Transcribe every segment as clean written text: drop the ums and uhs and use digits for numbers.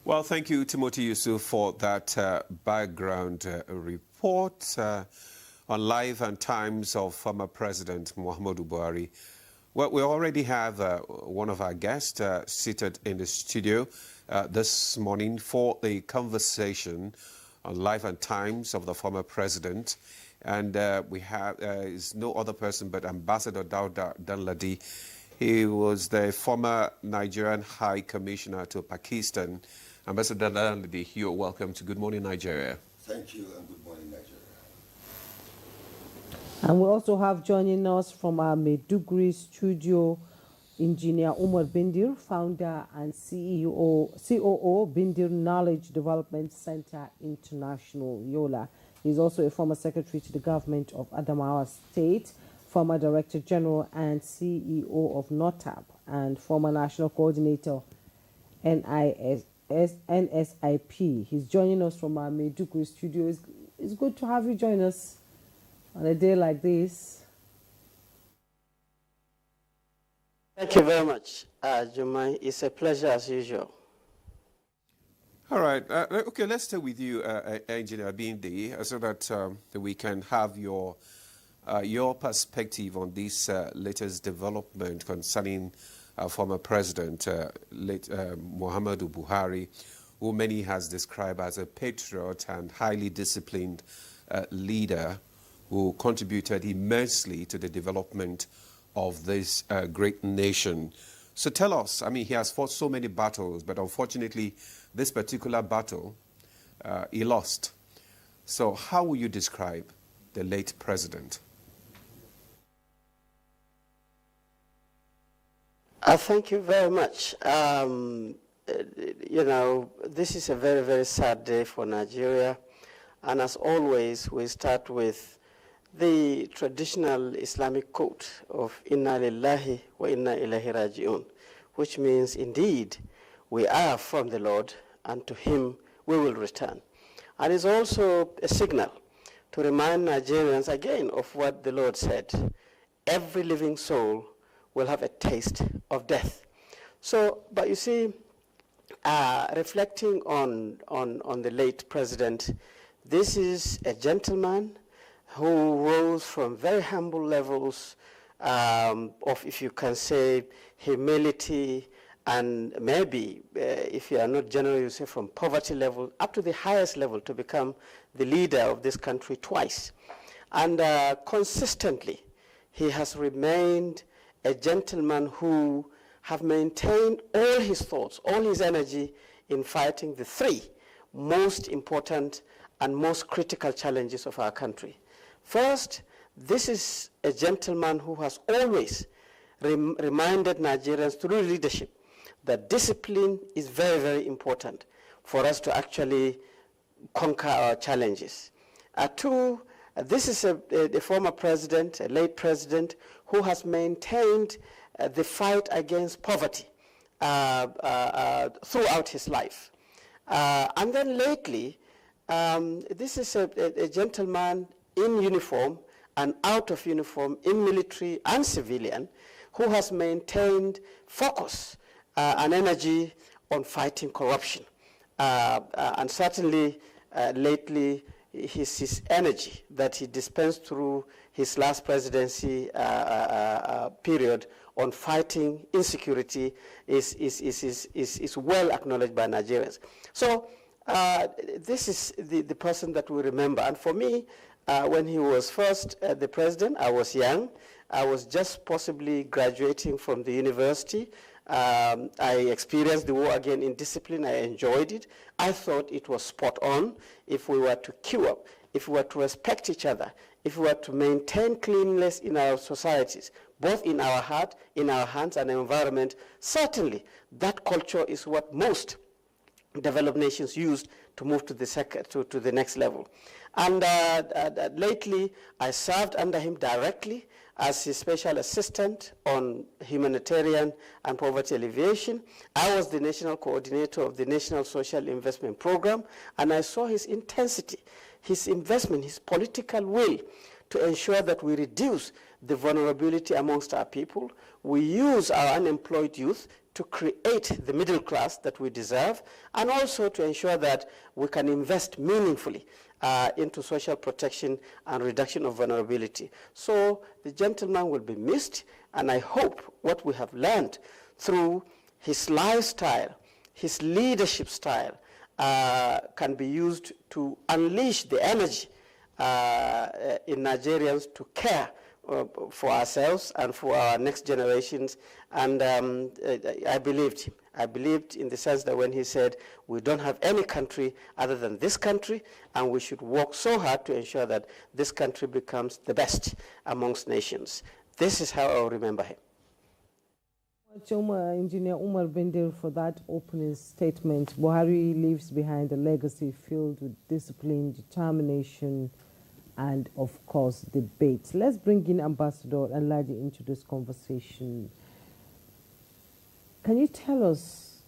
Well, thank you, Timothy Yusuf, for that background report on life and times of former President Muhammadu Buhari. Well, we already have one of our guests seated in the studio this morning for a conversation on life and times of the former president. And we have is no other person but Ambassador Dauda Danladi. He was the former Nigerian High Commissioner to Pakistan. Ambassador Danladi, you're welcome to Good Morning Nigeria. Thank you and good morning Nigeria. And we also have joining us from our Maiduguri studio, Engineer Umar Bindir, founder and COO, Bindir Knowledge Development Center International, Yola. He's also a former secretary to the government of Adamawa State, former director general and CEO of NOTAB, and former national coordinator NSIP. He's joining us from our Maiduguri studio. It's good to have you join us on a day like this. Thank you very much, Jumai. It's a pleasure as usual. All right. Okay, let's stay with you, Engineer Bindi, so that we can have your perspective on this latest development concerning former President Muhammadu Buhari, who many has described as a patriot and highly disciplined leader who contributed immensely to the development of this great nation. So tell us, I mean, he has fought so many battles, but unfortunately, this particular battle, he lost. So how will you describe the late president? Thank you very much. You know, this is a very, very sad day for Nigeria. And as always, we start with the traditional Islamic quote of Inna lillahi wa inna ilahi raji'un, which means indeed we are from the Lord and to him we will return. And it's also a signal to remind Nigerians again of what the Lord said. Every living soul will have a taste of death. So, but you see, reflecting on the late president, this is a gentleman who rose from very humble levels of, if you can say, humility, and maybe, if you are not general, you say from poverty level up to the highest level to become the leader of this country twice. And consistently, he has remained a gentleman who have maintained all his thoughts, all his energy in fighting the three most important and most critical challenges of our country. First, this is a gentleman who has always reminded Nigerians through leadership that discipline is very, very important for us to actually conquer our challenges. Two, this is a former president, a late president, who has maintained the fight against poverty throughout his life. And then lately, this is a gentleman in uniform and out of uniform, in military and civilian, who has maintained focus and energy on fighting corruption. And certainly, lately, his energy that he dispensed through his last presidency period on fighting insecurity is well acknowledged by Nigerians. So this is the person that we remember. And for me, when he was first the president, I was young. I was just possibly graduating from the university. I experienced the war again in discipline. I enjoyed it. I thought it was spot on. If we were to queue up, if we were to respect each other, if we were to maintain cleanliness in our societies, both in our heart, in our hands, and environment, certainly that culture is what most developed nations used to move to the next level. And lately, I served under him directly as his special assistant on humanitarian and poverty alleviation. I was the national coordinator of the National Social Investment Program, and I saw his intensity, his investment, his political will to ensure that we reduce the vulnerability amongst our people. We use our unemployed youth to create the middle class that we deserve, and also to ensure that we can invest meaningfully into social protection and reduction of vulnerability. So the gentleman will be missed, and I hope what we have learned through his lifestyle, his leadership style, can be used to unleash the energy in Nigerians to care for ourselves and for our next generations. And I believed him. I believed in the sense that when he said, we don't have any country other than this country, and we should work so hard to ensure that this country becomes the best amongst nations. This is how I will remember him. Engineer Umar Bindir, for that opening statement. Buhari leaves behind a legacy filled with discipline, determination, and of course debate. Let's bring in Ambassador Alhaji into this conversation. Can you tell us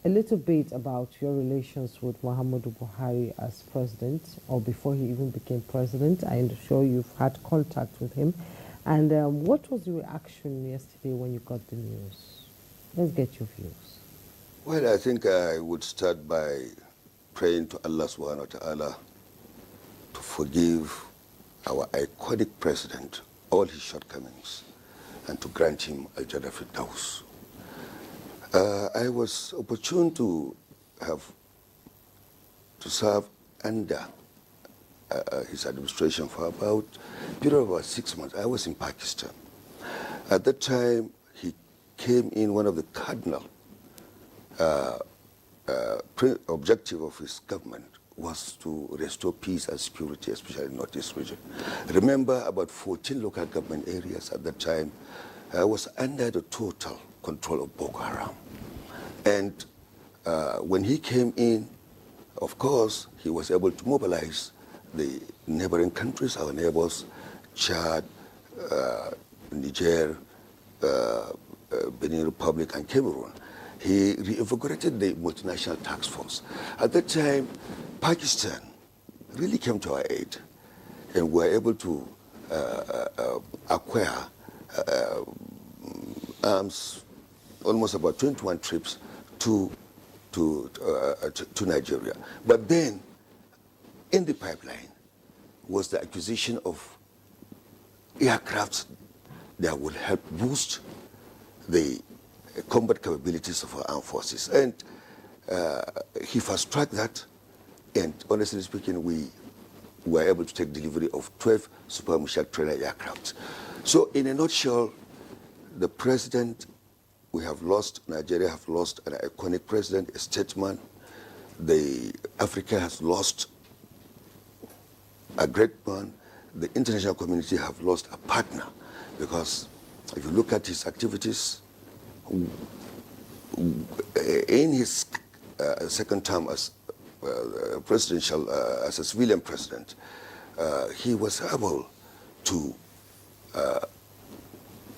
a little bit about your relations with Muhammadu Buhari as president, or before he even became president? I'm sure you've had contact with him. And what was your reaction yesterday when you got the news? Let's get your views. Well, I think I would start by praying to Allah subhanahu wa ta'ala to forgive our iconic president all his shortcomings and to grant him al-Jannah Firdaus. I was opportune to serve under his administration for about a period of about 6 months. I was in Pakistan. At that time, he came in, one of the cardinal objective of his government was to restore peace and security, especially in the Northeast region. Remember, about 14 local government areas at that time was under the total control of Boko Haram. And when he came in, of course, he was able to mobilize the neighboring countries, our neighbors, Chad, Niger, Benin Republic, and Cameroon. He reinvigorated the multinational task force. At that time, Pakistan really came to our aid, and we were able to acquire arms, almost about 21 trips to Nigeria. But then, in the pipeline was the acquisition of aircrafts that would help boost the combat capabilities of our armed forces. And he fast-tracked that, and honestly speaking, we were able to take delivery of 12 Super Mishak trainer aircraft. So in a nutshell, the president, we have lost, Nigeria have lost an iconic president, a statesman. Africa has lost a great man. The international community have lost a partner, because if you look at his activities, in his second term as presidential, as a civilian president, he was able to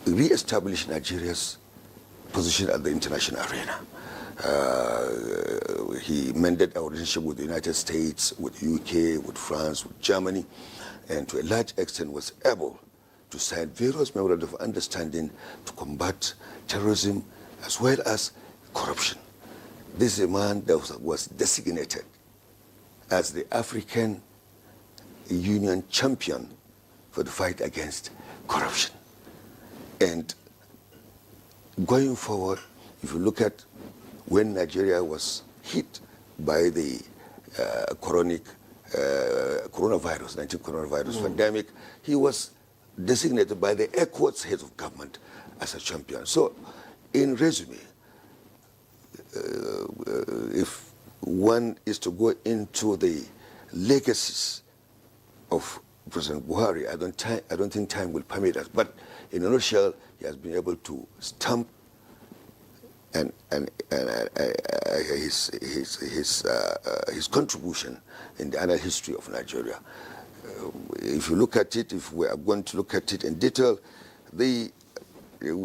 re-establish Nigeria's position at the international arena. He mended our relationship with the United States, with the UK, with France, with Germany, and to a large extent was able to sign various memorandums of understanding to combat terrorism as well as corruption. This is a man that was designated as the African Union champion for the fight against corruption. And going forward, if you look at when Nigeria was hit by the coronavirus, 19 coronavirus pandemic, he was designated by the ECOWAS head of government as a champion. So, in resume, if one is to go into the legacies of President Buhari, I don't think time will permit us. But in a nutshell, he has been able to stamp his contribution in the annal history of Nigeria. If you look at it, if we are going to look at it in detail, we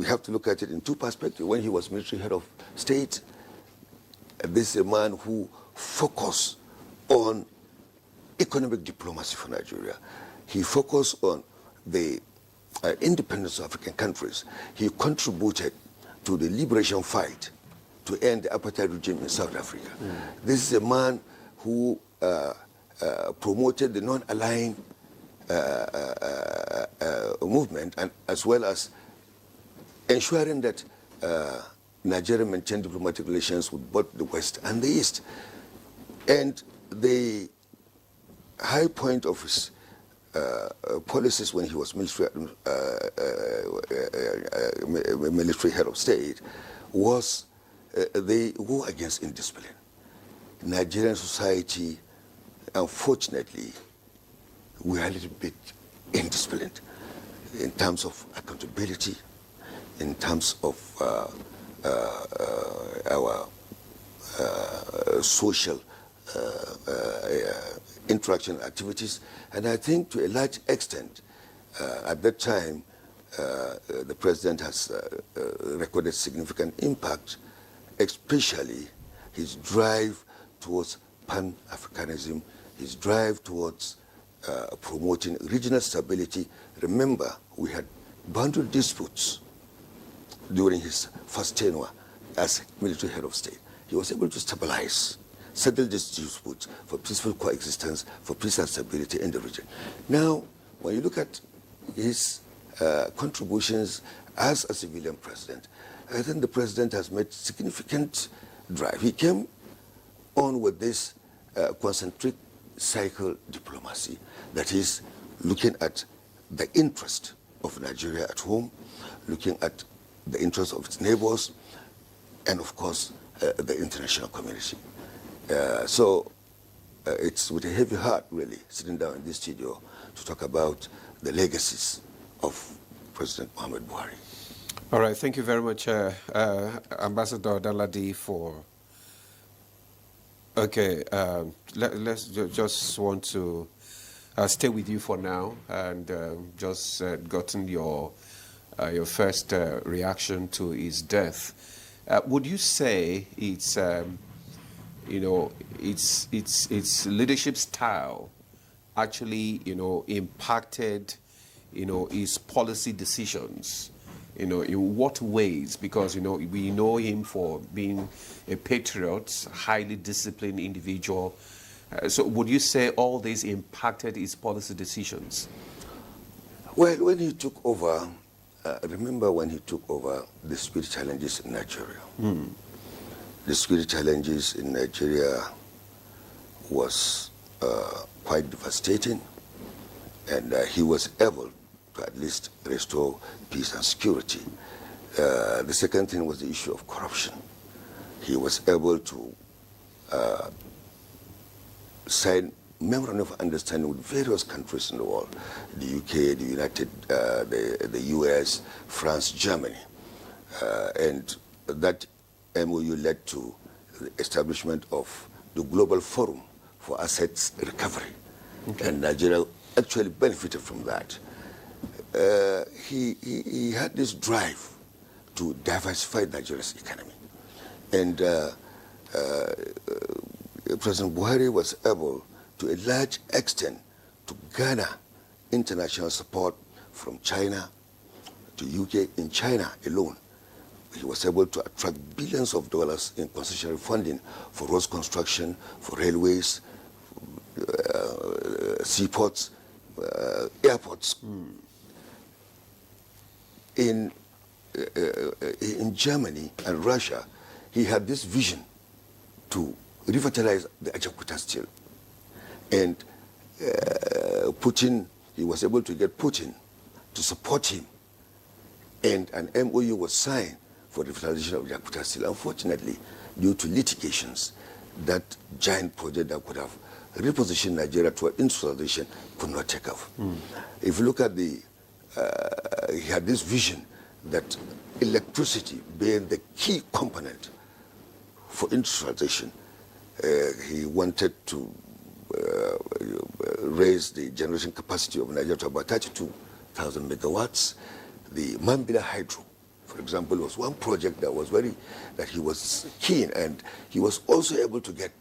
have to look at it in two perspectives. When he was military head of state, this is a man who focused on economic diplomacy for Nigeria. He focused on the independence of African countries. He contributed to the liberation fight to end the apartheid regime in South Africa. This is a man who promoted the non-aligned movement, and as well as ensuring that Nigeria maintained diplomatic relations with both the West and the East. And the high point of his policies when he was military head of state was the war against indiscipline. Nigerian society, unfortunately, we are a little bit indisciplined in terms of accountability, in terms of our social interaction activities. And I think to a large extent, at that time, the president has recorded significant impact, especially his drive towards Pan-Africanism, his drive towards promoting regional stability. Remember, we had boundary disputes during his first tenure as military head of state. He was able to stabilize, settle these disputes for peaceful coexistence, for peace and stability in the region. Now, when you look at his contributions as a civilian president, I think the president has made significant drive. He came on with this concentric cycle diplomacy, that is looking at the interest of Nigeria at home, looking at the interest of its neighbors, and of course the international community. So it's with a heavy heart, really, sitting down in this studio to talk about the legacies of President Muhammadu Buhari. All right, thank you very much, Ambassador Daladi, for... Okay, let's just want to stay with you for now, and just gotten your first reaction to his death. Would you say it's its leadership style actually impacted his policy decisions? In what ways? Because, we know him for being a patriot, highly disciplined individual. So would you say all this impacted his policy decisions? Well, when he took over, remember when he took over, the security challenges in Nigeria. The security challenges in Nigeria was quite devastating, and he was able to at least restore peace and security. The second thing was the issue of corruption. He was able to sign memorandum of understanding with various countries in the world: the UK, the US, France, Germany, and that MOU led to the establishment of the Global Forum for Assets Recovery, and Nigeria actually benefited from that. He had this drive to diversify Nigeria's economy, and President Buhari was able, to a large extent, to garner international support from China to UK. In China alone, he was able to attract billions of dollars in concessionary funding for road construction, for railways, seaports, airports. In Germany and Russia, he had this vision to revitalize the Ajakuta steel. And Putin, he was able to get Putin to support him. And an MOU was signed for the revitalization of Ajakuta steel. Unfortunately, due to litigations, that giant project that could have repositioned Nigeria toward industrialization could not take off. If you look at he had this vision that electricity being the key component for industrialization, he wanted to raise the generation capacity of Nigeria to about 32,000 megawatts. The Mambila Hydro, for example, was one project that he was keen, and he was also able to get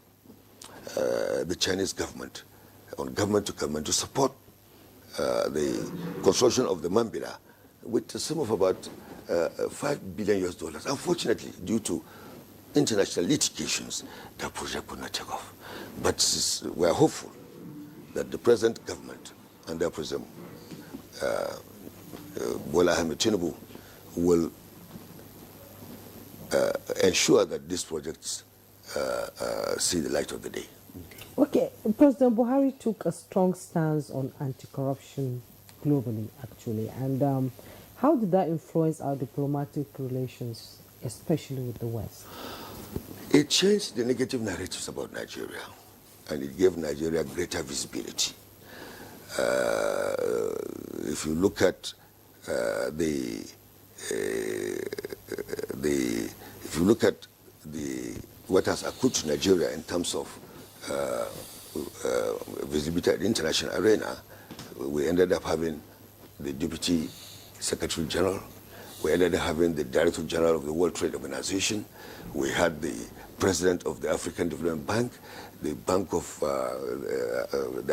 the Chinese government, on government to government, to support the construction of the Mambila with a sum of about $5 billion US. Unfortunately, due to international litigations, that project could not take off. But we are hopeful that the present government under President Bola Ahmed Tinubu will ensure that these projects see the light of the day. Okay, President Buhari took a strong stance on anti-corruption globally, actually. And how did that influence our diplomatic relations, especially with the West? It changed the negative narratives about Nigeria, and it gave Nigeria greater visibility. If you look at what has accrued to Nigeria in terms of visibility at the international arena, we ended up having the Deputy Secretary General, we ended up having the Director General of the World Trade Organization, we had the President of the African Development Bank, the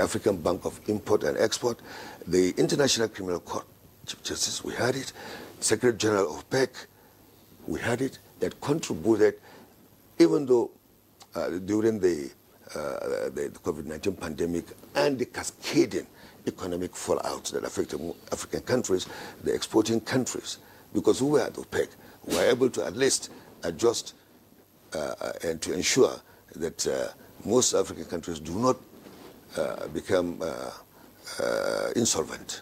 African Bank of Import and Export, the International Criminal Court Chief Justice, we had it, Secretary General of PEC, we had it, that contributed, even though during the COVID-19 pandemic and the cascading economic fallout that affected African countries, the exporting countries, because we were at OPEC, we were able to at least adjust and to ensure that most African countries do not become insolvent.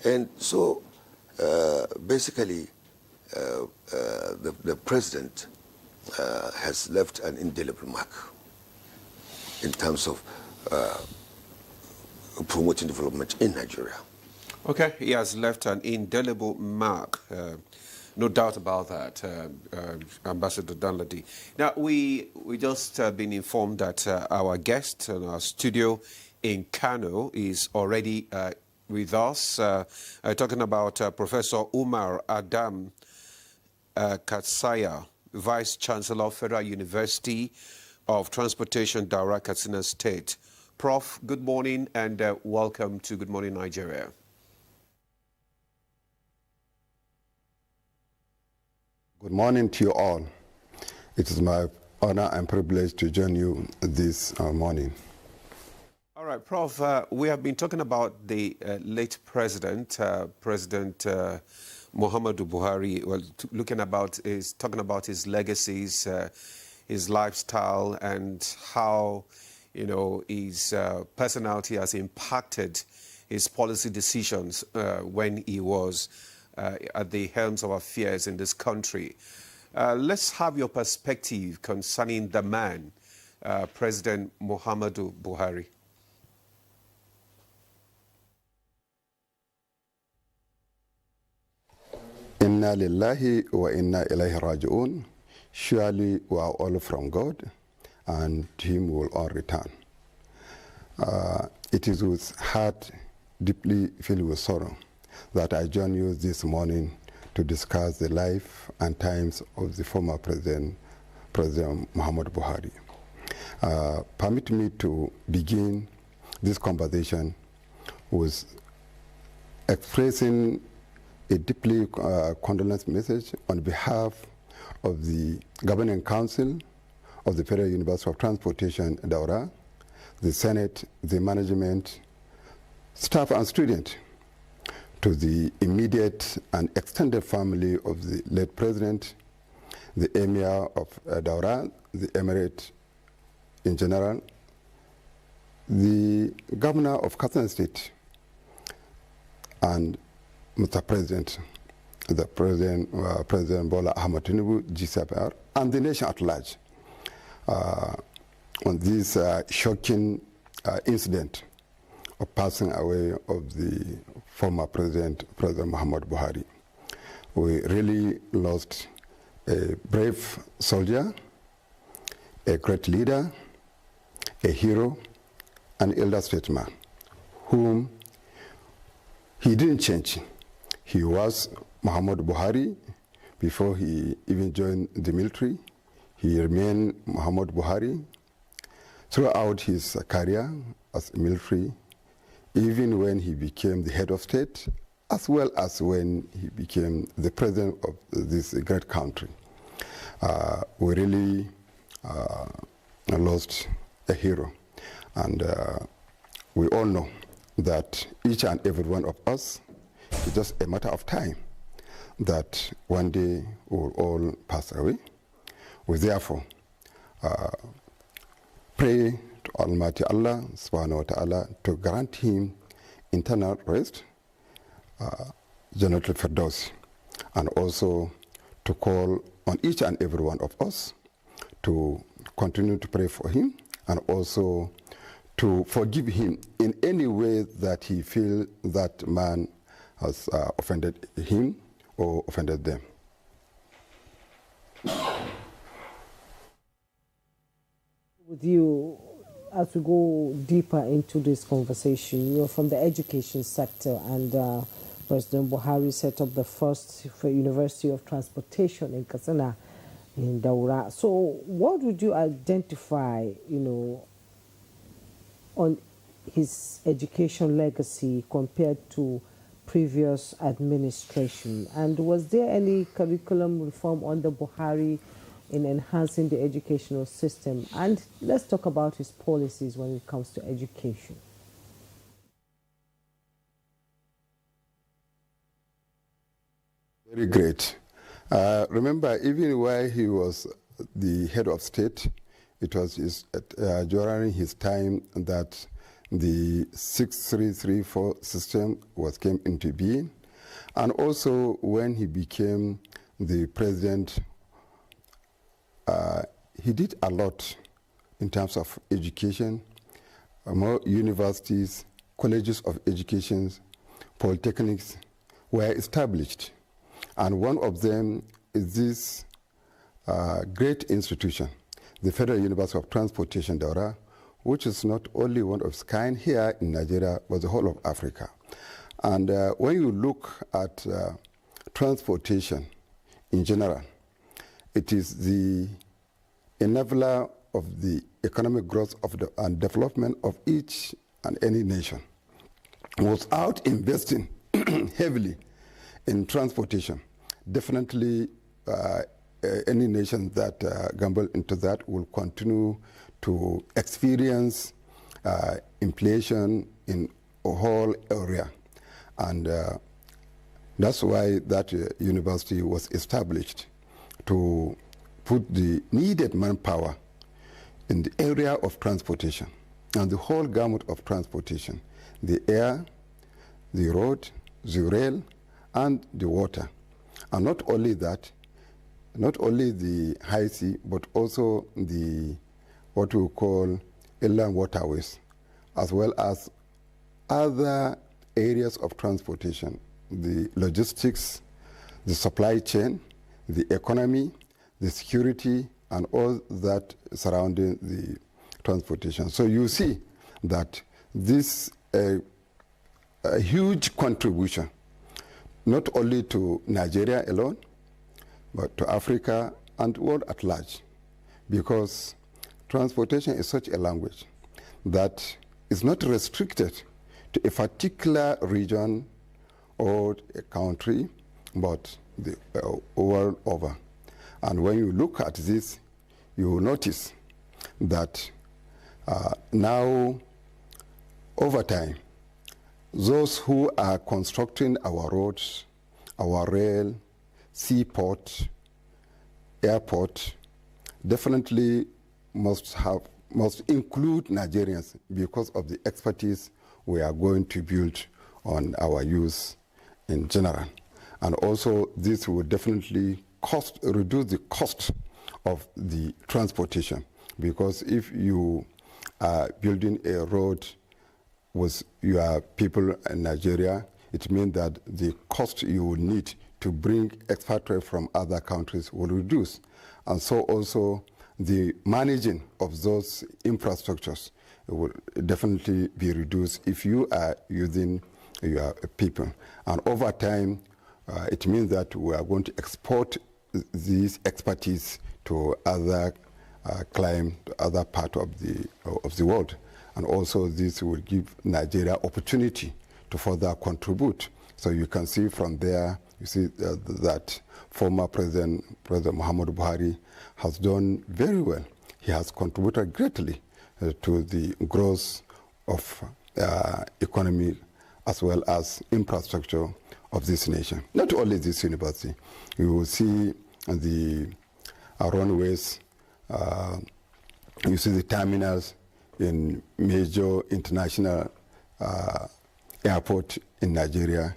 And so basically the president has left an indelible mark in terms of promoting development in Nigeria. Okay, he has left an indelible mark. No doubt about that, Ambassador Danladi. Now, we just been informed that our guest in our studio in Kano is already with us, talking about Professor Umar Adam Katsaya, Vice Chancellor, Federal University of Transportation, Daura, Katsina State. Prof, good morning and welcome to Good Morning Nigeria. Good morning to you all. It is my honor and privilege to join you this morning. All right, Prof, we have been talking about the late president, President Muhammadu Buhari, well, talking about his legacies, his lifestyle, and how, you know, his personality has impacted his policy decisions when he was at the helms of affairs in this country. Let's have your perspective concerning the man, President Muhammadu Buhari. Inna lillahi wa inna ilayhi raji'un. Surely we are all from God, and to him will all return. It is with heart deeply filled with sorrow that I join you this morning to discuss the life and times of the former President Muhammadu Buhari. Permit me to begin this conversation with expressing a deeply condolence message on behalf of the Governing Council of the Federal University of Transportation, Daura, the Senate, the management, staff and students, to the immediate and extended family of the late president, the Emir of Daura, the Emirate in general, the Governor of Katsina State, and Mr. President, President Bola Ahmed Tinubu, GCPR, and the nation at large on this shocking incident of passing away of the former President Muhammadu Buhari. We really lost a brave soldier, a great leader, a hero, an elder statesman, whom he didn't change. He was Muhammadu Buhari before he even joined the military. He remained Muhammadu Buhari throughout his career as military, even when he became the head of state as well as when he became the president of this great country. We really lost a hero. And we all know that each and every one of us, it's just a matter of time that one day we will all pass away. We therefore pray to Almighty Allah subhanahu wa ta'ala to grant him eternal rest, Jannatul Firdaus, and also to call on each and every one of us to continue to pray for him and also to forgive him in any way that he feels that man has offended him or offended them. With you, as we go deeper into this conversation, you're from the education sector, and President Buhari set up the first University of Transportation in Katsina, in Daura. So what would you identify, on his education legacy compared to previous administration? And was there any curriculum reform under Buhari in enhancing the educational system? And let's talk about his policies when it comes to education. Very great. Remember, even while he was the head of state, it was during his time that the 6334 system came into being. And also when he became the president, he did a lot in terms of education. More universities, colleges of education, polytechnics were established. And one of them is this great institution, the Federal University of Transportation, Daura, which is not only one of its kind here in Nigeria, but the whole of Africa. And when you look at transportation in general, it is the enabler of the economic growth and development of each and any nation. Without investing heavily in transportation, definitely any nation that gamble into that will continue to experience inflation in a whole area. And that's why that university was established, to put the needed manpower in the area of transportation and the whole gamut of transportation, the air, the road, the rail, and the water. And not only that, not only the high sea, but also the what we call inland waterways, as well as other areas of transportation, the logistics, the supply chain, the economy, the security, and all that surrounding the transportation. So you see that this a huge contribution, not only to Nigeria alone, but to Africa and the world at large, because transportation is such a language that is not restricted to a particular region or a country, but the world over. And when you look at this, you will notice that now, over time, those who are constructing our roads, our rail, seaport, airport, definitely must include Nigerians because of the expertise we are going to build on our use in general. And also this will definitely reduce the cost of the transportation, because if you are building a road with your people in Nigeria, it means that the cost you will need to bring expatriates from other countries will reduce. And so also the managing of those infrastructures will definitely be reduced if you are using your people. And over time, it means that we are going to export this expertise to other other part of the world. And also this will give Nigeria opportunity to further contribute So you can see from there, you see that former President Muhammadu Buhari has done very well. He has contributed greatly to the growth of economy as well as infrastructure of this nation. Not only this university. You will see the runways, you see the terminals in major international airport in Nigeria.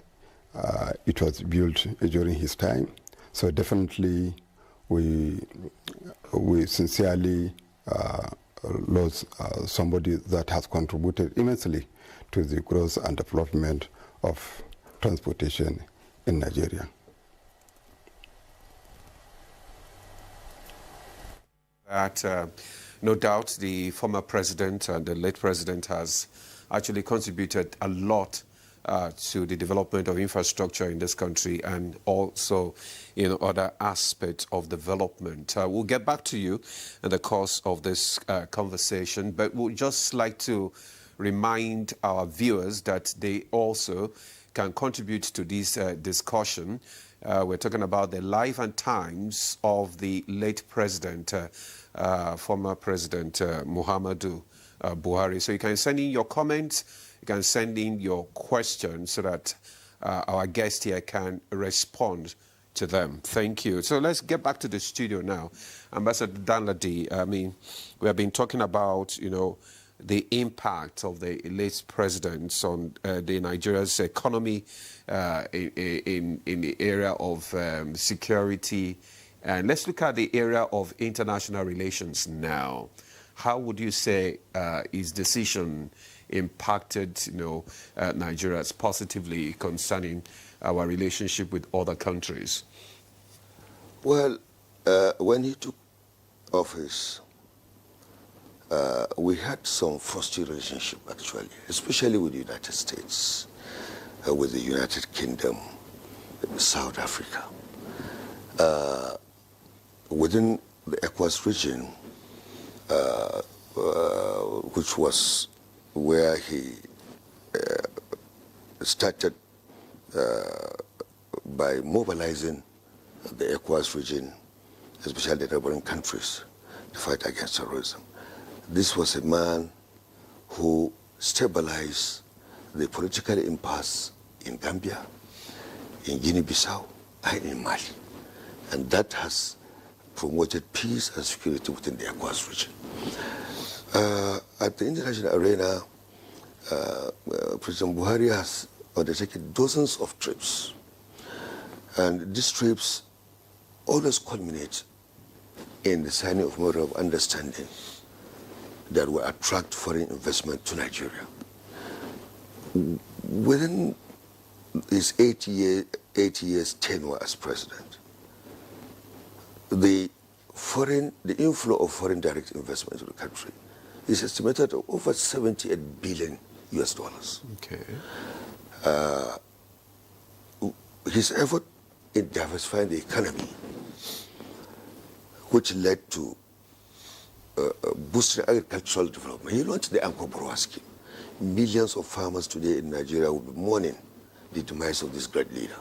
It was built during his time. So definitely we sincerely lost somebody that has contributed immensely to the growth and development of transportation in Nigeria. That no doubt the former president and the late president has actually contributed a lot to the development of infrastructure in this country and also in other aspects of development. We'll get back to you in the course of this conversation, but we'd just like to remind our viewers that they also can contribute to this discussion. We're talking about the life and times of the late president, former President Muhammadu Buhari. So you can send in your comments, you can send in your questions so that our guest here can respond to them. Thank you. So let's get back to the studio now. Ambassador Danladi, I mean, we have been talking about, the impact of the late presidents on the Nigeria's economy in the area of security. And let's look at the area of international relations now. How would you say his decision impacted, Nigeria positively concerning our relationship with other countries? Well, when he took office, we had some frosty relationship, actually, especially with the United States, with the United Kingdom, South Africa. Within the ECOWAS region, which was where he started by mobilizing the ECOWAS region, especially the neighboring countries, to fight against terrorism. This was a man who stabilized the political impasse in Gambia, in Guinea-Bissau, and in Mali. And that has promoted peace and security within the ECOWAS region. At the international arena, President Buhari has undertaken dozens of trips. And these trips always culminate in the signing of memorandum of understanding that will attract foreign investment to Nigeria. Within his 8 years tenure as president, the inflow of foreign direct investment into the country is estimated at over $78 billion. Okay. His effort in diversifying the economy, which led to boosting agricultural development. He launched the Anko Borrower scheme. Millions of farmers today in Nigeria will be mourning the demise of this great leader.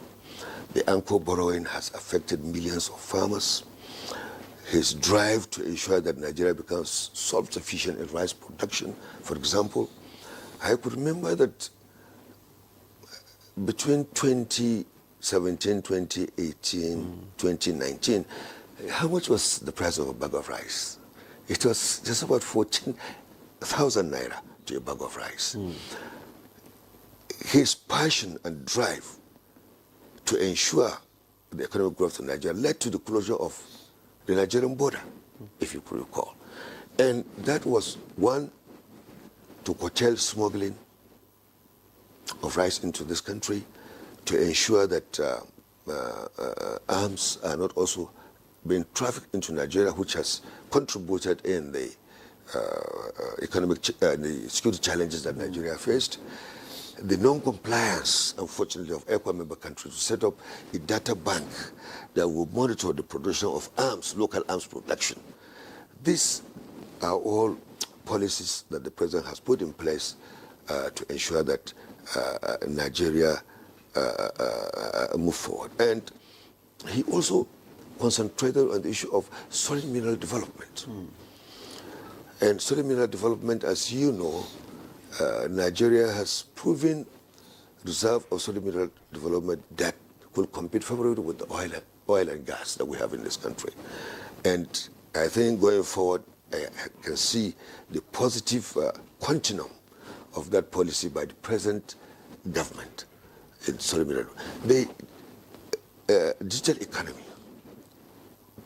The Anko borrowing has affected millions of farmers. His drive to ensure that Nigeria becomes self-sufficient in rice production, for example. I could remember that between 2017, 2018, 2019, how much was the price of a bag of rice? It was just about 14,000 naira to a bag of rice. His passion and drive to ensure the economic growth in Nigeria led to the closure of the Nigerian border, if you could recall. And that was one, to curtail smuggling of rice into this country, to ensure that arms are not also being trafficked into Nigeria, which has contributed in the the security challenges that Nigeria faced. The non-compliance, unfortunately, of ECOWAS member countries to set up a data bank that will monitor the production of arms, local arms production. These are all policies that the president has put in place to ensure that Nigeria move forward. And he also concentrated on the issue of solid mineral development. And solid mineral development, as you know, Nigeria has proven reserve of solid mineral development that will compete favorably with the oil and gas that we have in this country. And I think going forward, I can see the positive continuum of that policy by the present government in solid mineral. The digital economy.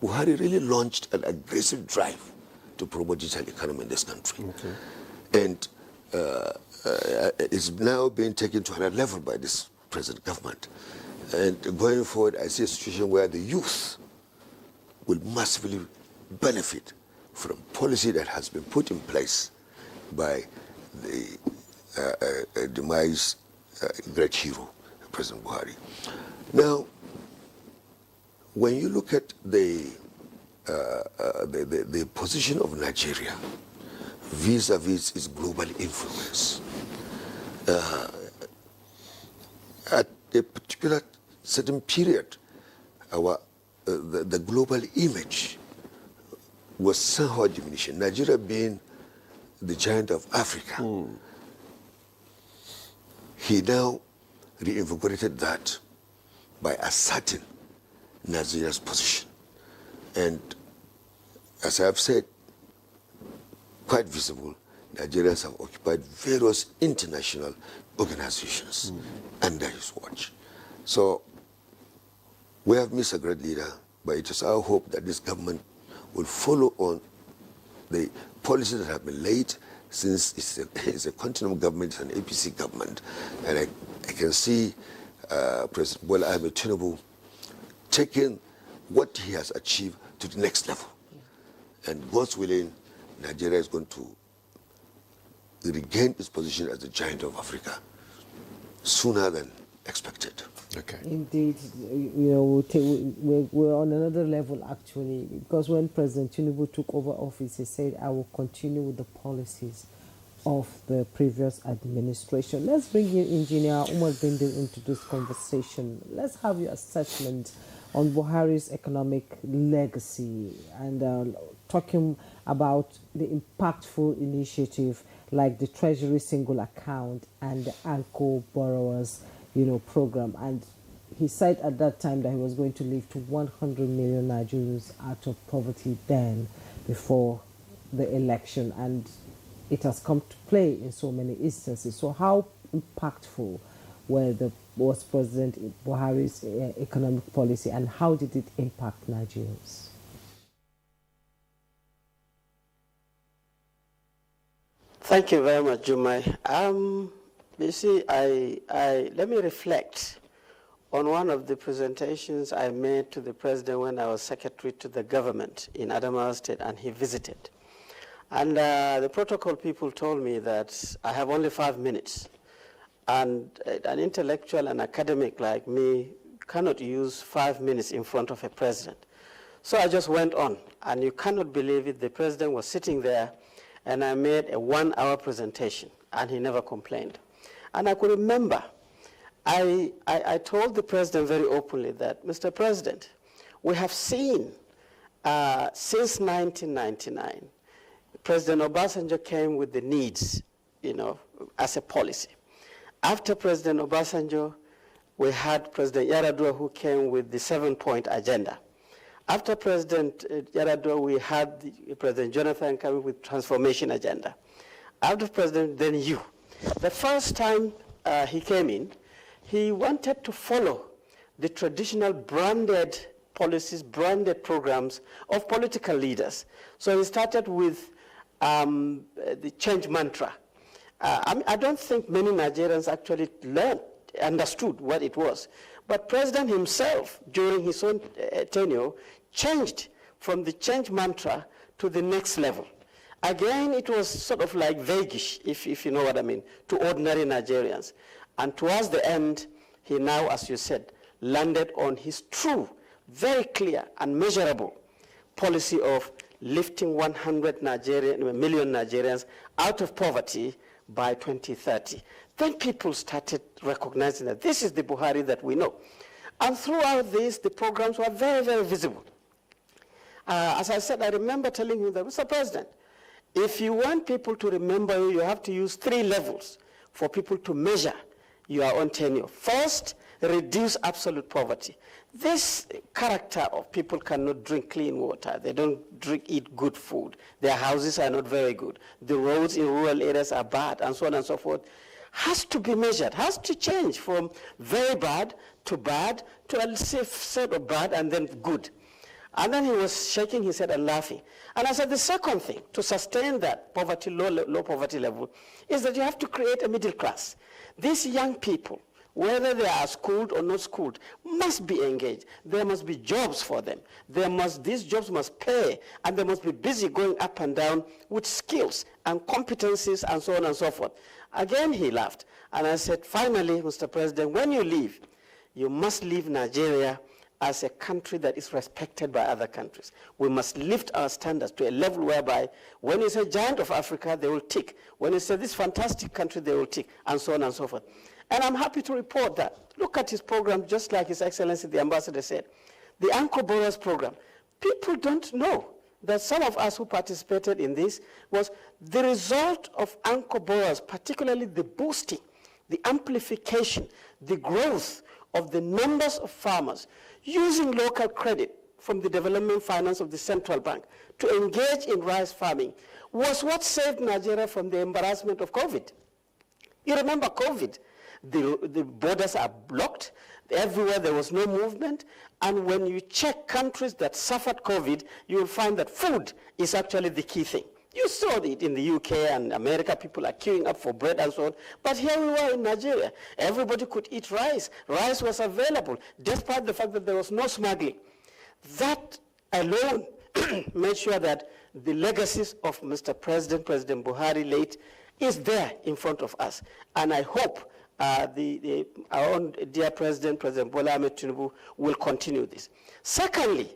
Buhari really launched an aggressive drive to promote digital economy in this country. Okay. And it's now being taken to another level by this present government. And going forward, I see a situation where the youth will massively benefit from policy that has been put in place by the demise great hero, President Buhari. Now, when you look at the position of Nigeria vis-a-vis its global influence, at a particular certain period, the global image was somehow diminishing. Nigeria being the giant of Africa, he now reinvigorated that by asserting Nigeria's position. And as I have said, quite visible, Nigerians have occupied various international organizations under his watch. So we have missed a great leader, but it is our hope that this government will follow on the policies that have been laid, since it's a continuum government, it's an APC government. And I can see President Bola Ahmed Tinubu taking what he has achieved to the next level. And God's willing, Nigeria is going to regain its position as the giant of Africa sooner than expected. Okay. Indeed, we're on another level actually, because when President Tinubu took over office, he said, I will continue with the policies of the previous administration. Let's bring in Engineer Umar Bindir into this conversation. Let's have your assessment on Buhari's economic legacy and talking about the impactful initiative like the Treasury Single Account and the ALCO Borrowers program. And he said at that time that he was going to lift to 100 million Nigerians out of poverty then, before the election, and it has come to play in so many instances. So how impactful was President Buhari's economic policy, and how did it impact Nigerians? Thank you very much, Jumai. You see, let me reflect on one of the presentations I made to the president when I was secretary to the government in Adamawa State, and he visited. And the protocol people told me that I have only 5 minutes. And an intellectual and academic like me cannot use 5 minutes in front of a president. So I just went on, and you cannot believe it, the president was sitting there, and I made a 1-hour presentation, and he never complained. And I could remember, I told the president very openly that, Mr. President, we have seen since 1999, President Obasanjo came with the needs, as a policy. After President Obasanjo, we had President Yaradua, who came with the 7-point agenda. After President Yaradua, we had President Jonathan coming with transformation agenda. After President, then you. The first time he came in, he wanted to follow the traditional branded policies, branded programs of political leaders. So he started with the change mantra. I don't think many Nigerians actually understood what it was. But President himself, during his own tenure, changed from the change mantra to the next level. Again, it was sort of like vaguish, if you know what I mean, to ordinary Nigerians. And towards the end, he now, as you said, landed on his true, very clear and measurable policy of lifting 100 million Nigerians out of poverty by 2030. Then people started recognizing that this is the Buhari that we know. And throughout this, the programs were very, very visible. As I said, I remember telling him that, Mr. President, if you want people to remember you, you have to use 3 levels for people to measure your own tenure. First, reduce absolute poverty. This character of people cannot drink clean water. They don't eat good food. Their houses are not very good. The roads in rural areas are bad, and so on and so forth. Has to be measured, has to change from very bad to a safe set of bad and then good. And then he was shaking his head and laughing. And I said, the second thing to sustain that poverty, low poverty level, is that you have to create a middle class. These young people, whether they are schooled or not schooled, must be engaged. There must be jobs for them. These jobs must pay, and they must be busy going up and down with skills and competencies and so on and so forth. Again, he laughed. And I said, finally, Mr. President, when you leave, you must leave Nigeria as a country that is respected by other countries. We must lift our standards to a level whereby when you say giant of Africa, they will tick. When you say this fantastic country, they will tick, and so on and so forth. And I'm happy to report that. Look at his program, just like His Excellency the Ambassador said. The Anchor Borrowers program. People don't know that some of us who participated in this was the result of Anchor Borrowers, particularly the boosting, the amplification, the growth of the numbers of farmers using local credit from the development finance of the central bank to engage in rice farming was what saved Nigeria from the embarrassment of COVID. You remember COVID, the borders are blocked, everywhere there was no movement, and when you check countries that suffered COVID, you will find that food is actually the key thing. You saw it in the UK and America, people are queuing up for bread and so on. But here we were in Nigeria. Everybody could eat rice. Rice was available, despite the fact that there was no smuggling. That alone made sure that the legacies of Mr. President, President Buhari late, is there in front of us. And I hope our own dear President, President Bola Ahmed Tinubu, will continue this. Secondly,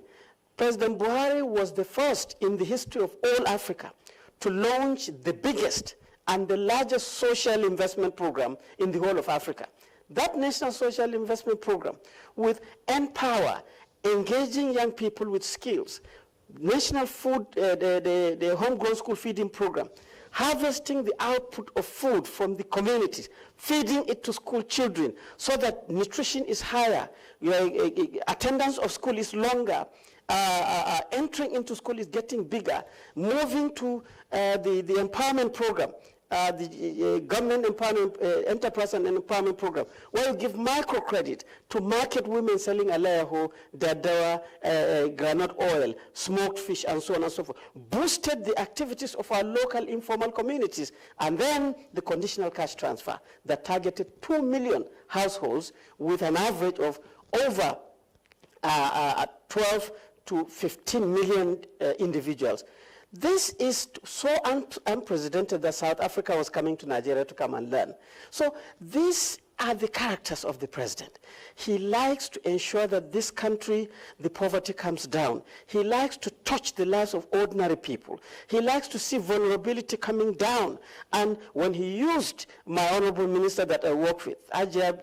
President Buhari was the first in the history of all Africa to launch the biggest and the largest social investment program in the whole of Africa. That National Social Investment Program, with Empower, engaging young people with skills, National Food, the Homegrown School Feeding Program, harvesting the output of food from the communities, feeding it to school children so that nutrition is higher, attendance of school is longer, entering into school is getting bigger, moving to the empowerment program, the government empowerment, enterprise and empowerment program, where you give microcredit to market women selling alayaho, dadawa, granite oil, smoked fish, and so on and so forth. Boosted the activities of our local informal communities. And then the conditional cash transfer that targeted 2 million households with an average of over 12 to 15 million individuals. This is so unprecedented that South Africa was coming to Nigeria to come and learn. So these are the characters of the president. He likes to ensure that this country, the poverty comes down. He likes to touch the lives of ordinary people. He likes to see vulnerability coming down. And when he used my honorable minister that I work with, Ajab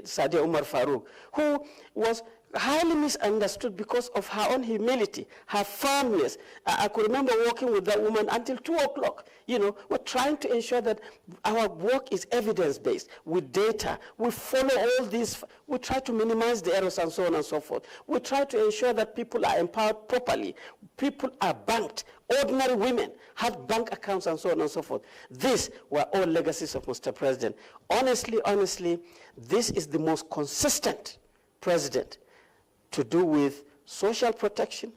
Sadia Umar Farouk, who was highly misunderstood because of her own humility, her firmness. I could remember working with that woman until 2 o'clock. You know, we're trying to ensure that our work is evidence-based, with data. We follow all these. We try to minimize the errors and so on and so forth. We try to ensure that people are empowered properly. People are banked. Ordinary women have bank accounts and so on and so forth. These were all legacies of Mr. President. Honestly, this is the most consistent president to do with social protection,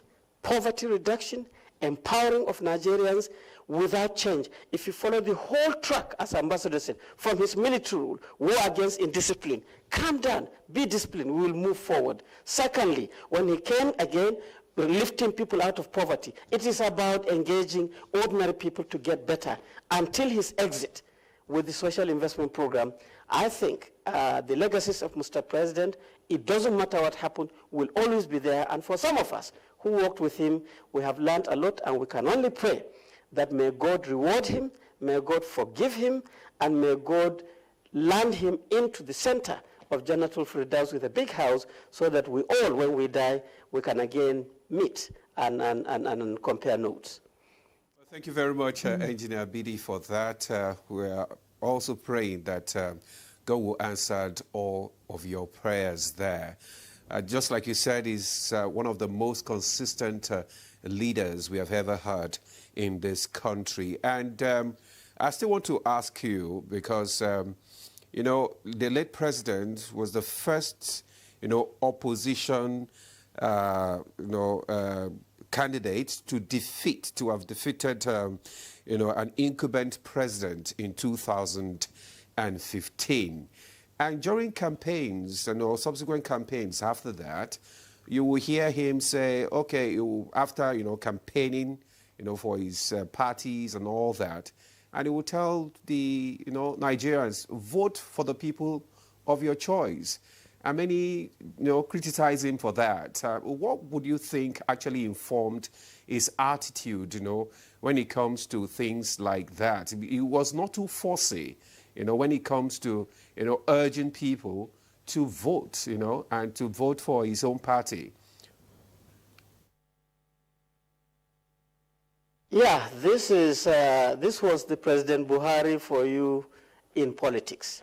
poverty reduction, empowering of Nigerians without change. If you follow the whole track, as Ambassador said, from his military rule, war against indiscipline, calm down, be disciplined, we will move forward. Secondly, when he came again, lifting people out of poverty, it is about engaging ordinary people to get better. Until his exit with the social investment program, I think the legacies of Mr. President, it doesn't matter what happened, will always be there. And for some of us who worked with him, we have learned a lot, and we can only pray that may God reward him, May God forgive him, and may God land him into the center of Jannatul Firdaus with a big house, so that we all, when we die, we can again meet and compare notes. Well, thank you very much, Engineer Bidi, for that. We are also praying that God will answer all of your prayers there. Just like you said, he's one of the most consistent leaders we have ever had in this country. And I still want to ask you, because, you know, the late president was the first, you know, opposition, candidate to have defeated, you know, an incumbent president in 2015. And during campaigns, you know, subsequent campaigns after that, you will hear him say, okay, after, you know, campaigning, you know, for his parties and all that, and he will tell the, you know, Nigerians, vote for the people of your choice. And many, you know, criticize him for that. What would you think actually informed his attitude, you know, when it comes to things like that? He was not too fussy, you know, when it comes to, you know, urging people to vote, you know, and to vote for his own party. Yeah, this was the President Buhari for you in politics.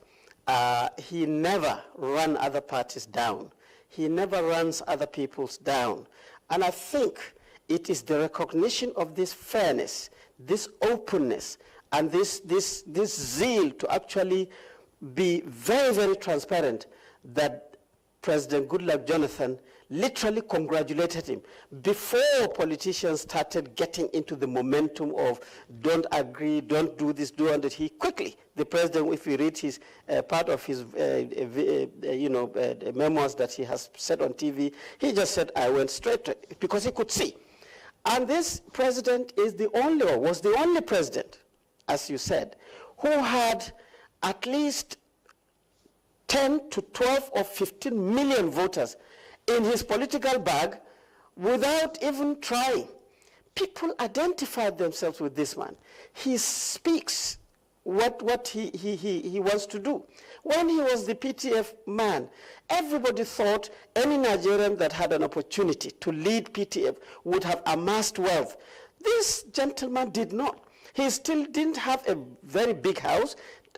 He never ran other parties down. He never runs other people's down. And I think it is the recognition of this fairness, this openness, and this zeal to actually be very, very transparent that President Goodluck Jonathan literally congratulated him before politicians started getting into the momentum of don't agree, don't do this, do that. He quickly, the president, if you read his part of his memoirs that he has said on TV, he just said, I went straight to it, because he could see. And this president was the only president, as you said, who had at least 10 to 12 or 15 million voters in his political bag without even trying. People identified themselves with this man. He speaks what he wants to do. When he was the PTF man, everybody thought any Nigerian that had an opportunity to lead PTF would have amassed wealth. This gentleman did not. He still didn't have a very big house.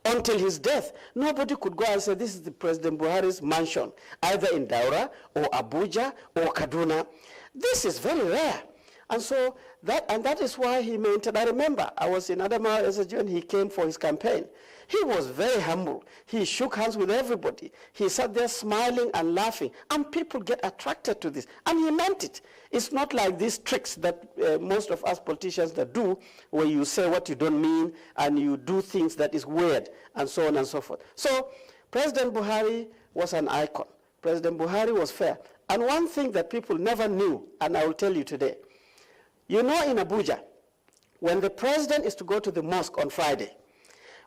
Until his death, nobody could go and say, this is the President Buhari's mansion, either in Daura or Abuja or Kaduna. This is very rare. And so that is why he maintained. I remember I was in Adamawa as a junior, he came for his campaign. He was very humble. He shook hands with everybody. He sat there smiling and laughing. And people get attracted to this. And he meant it. It's not like these tricks that most of us politicians that do, where you say what you don't mean and you do things that is weird, and so on and so forth. So President Buhari was an icon. President Buhari was fair. And one thing that people never knew, and I will tell you today, you know, in Abuja, when the president is to go to the mosque on Friday,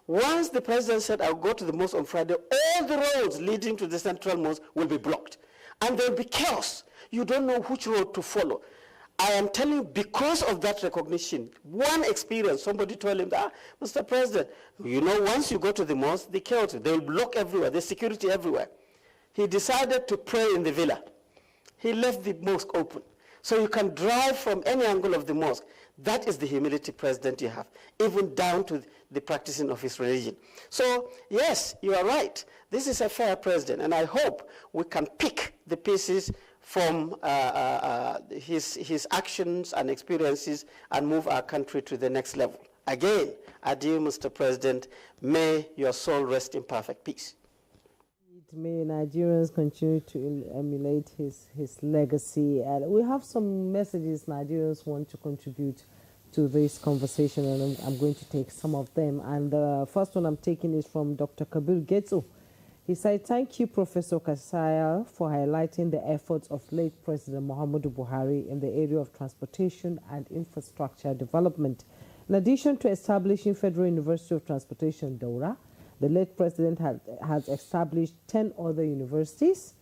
once the president said, I'll go to the mosque on Friday, all the roads leading to the central mosque will be blocked. And there will be chaos. You don't know which road to follow. I am telling you, because of that recognition, one experience, somebody told him, Mr. President, you know, once you go to the mosque, the chaos, they will block everywhere, there's security everywhere. He decided to pray in the villa. He left the mosque open. So you can drive from any angle of the mosque. That is the humility president you have, even down to the practicing of his religion. So, yes, you are right. This is a fair president, and I hope we can pick the pieces from his actions and experiences and move our country to the next level. Again, adieu, Mr. President. May your soul rest in perfect peace. May Nigerians continue to emulate his legacy. And we have some messages Nigerians want to contribute to this conversation, and I'm going to take some of them. And the first one I'm taking is from Dr. Kabir Getso. He said, thank you, Professor Kasaya, for highlighting the efforts of late President Muhammadu Buhari in the area of transportation and infrastructure development. In addition to establishing Federal University of Transportation, Daura, the late president has established 10 other universities,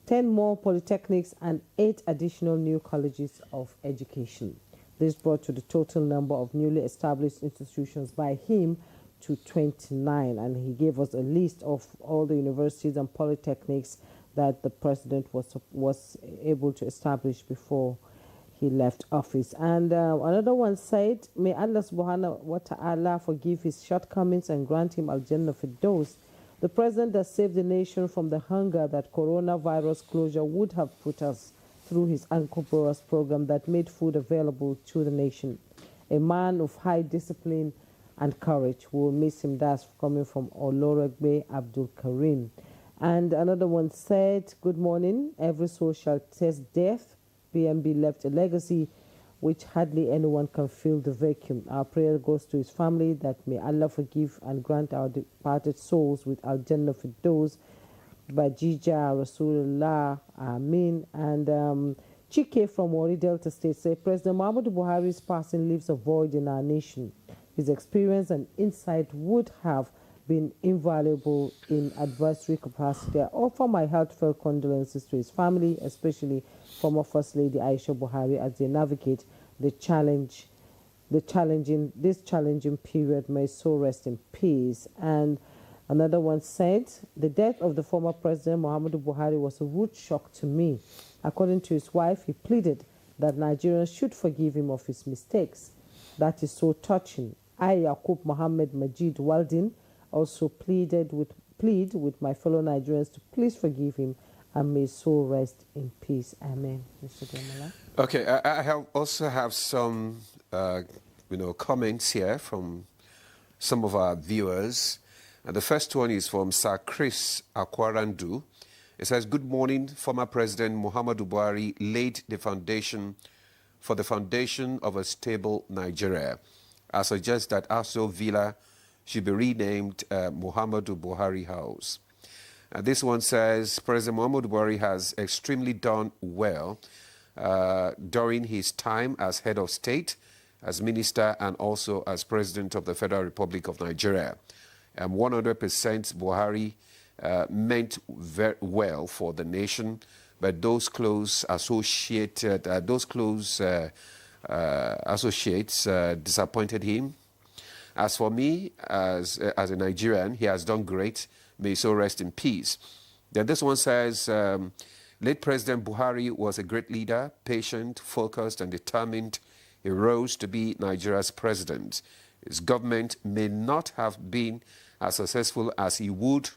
10 more polytechnics, and 8 additional new colleges of education. This brought to the total number of newly established institutions by him to 29, and he gave us a list of all the universities and polytechnics that the president was able to establish before he left office. And another one said, may Allah subhanahu wa ta'ala forgive his shortcomings and grant him al-Jannah Firdaus. The president that saved the nation from the hunger that coronavirus closure would have put us through his Uncle Boras program that made food available to the nation. A man of high discipline and courage. We will miss him. That's coming from Oloregbe Abdul Karim. And another one said, good morning. Every soul shall taste death. BMB left a legacy which hardly anyone can fill the vacuum. Our prayer goes to his family that may Allah forgive and grant our departed souls with Al-Jannah Firdaus. Bajija Rasulullah, Amin. And Chike from Wari Delta State said, President Muhammadu Buhari's passing leaves a void in our nation. His experience and insight would have been invaluable in advisory capacity. I offer my heartfelt condolences to his family, especially former First Lady Aisha Buhari, as they navigate this challenging period. May so rest in peace. And another one said, the death of the former President Muhammadu Buhari was a rude shock to me. According to his wife, he pleaded that Nigerians should forgive him of his mistakes. That is so touching. I, Yaqub Mohammed Majid Waldin, also plead with my fellow Nigerians to please forgive him and may so rest in peace. Amen. Mr. Demola. Okay, I also have some, comments here from some of our viewers. And the first one is from Sir Chris Akwarandu. It says, good morning. Former President Muhammadu Buhari laid the foundation for the foundation of a stable Nigeria. I suggest that Aso Villa should be renamed Muhammadu Buhari House. This one says, President Muhammadu Buhari has extremely done well during his time as head of state, as minister, and also as president of the Federal Republic of Nigeria. 100% Buhari meant very well for the nation, but those close associates disappointed him. As for me, as a Nigerian, he has done great. May so rest in peace. Then this one says, late President Buhari was a great leader, patient, focused, and determined. He rose to be Nigeria's president. His government may not have been as successful as he would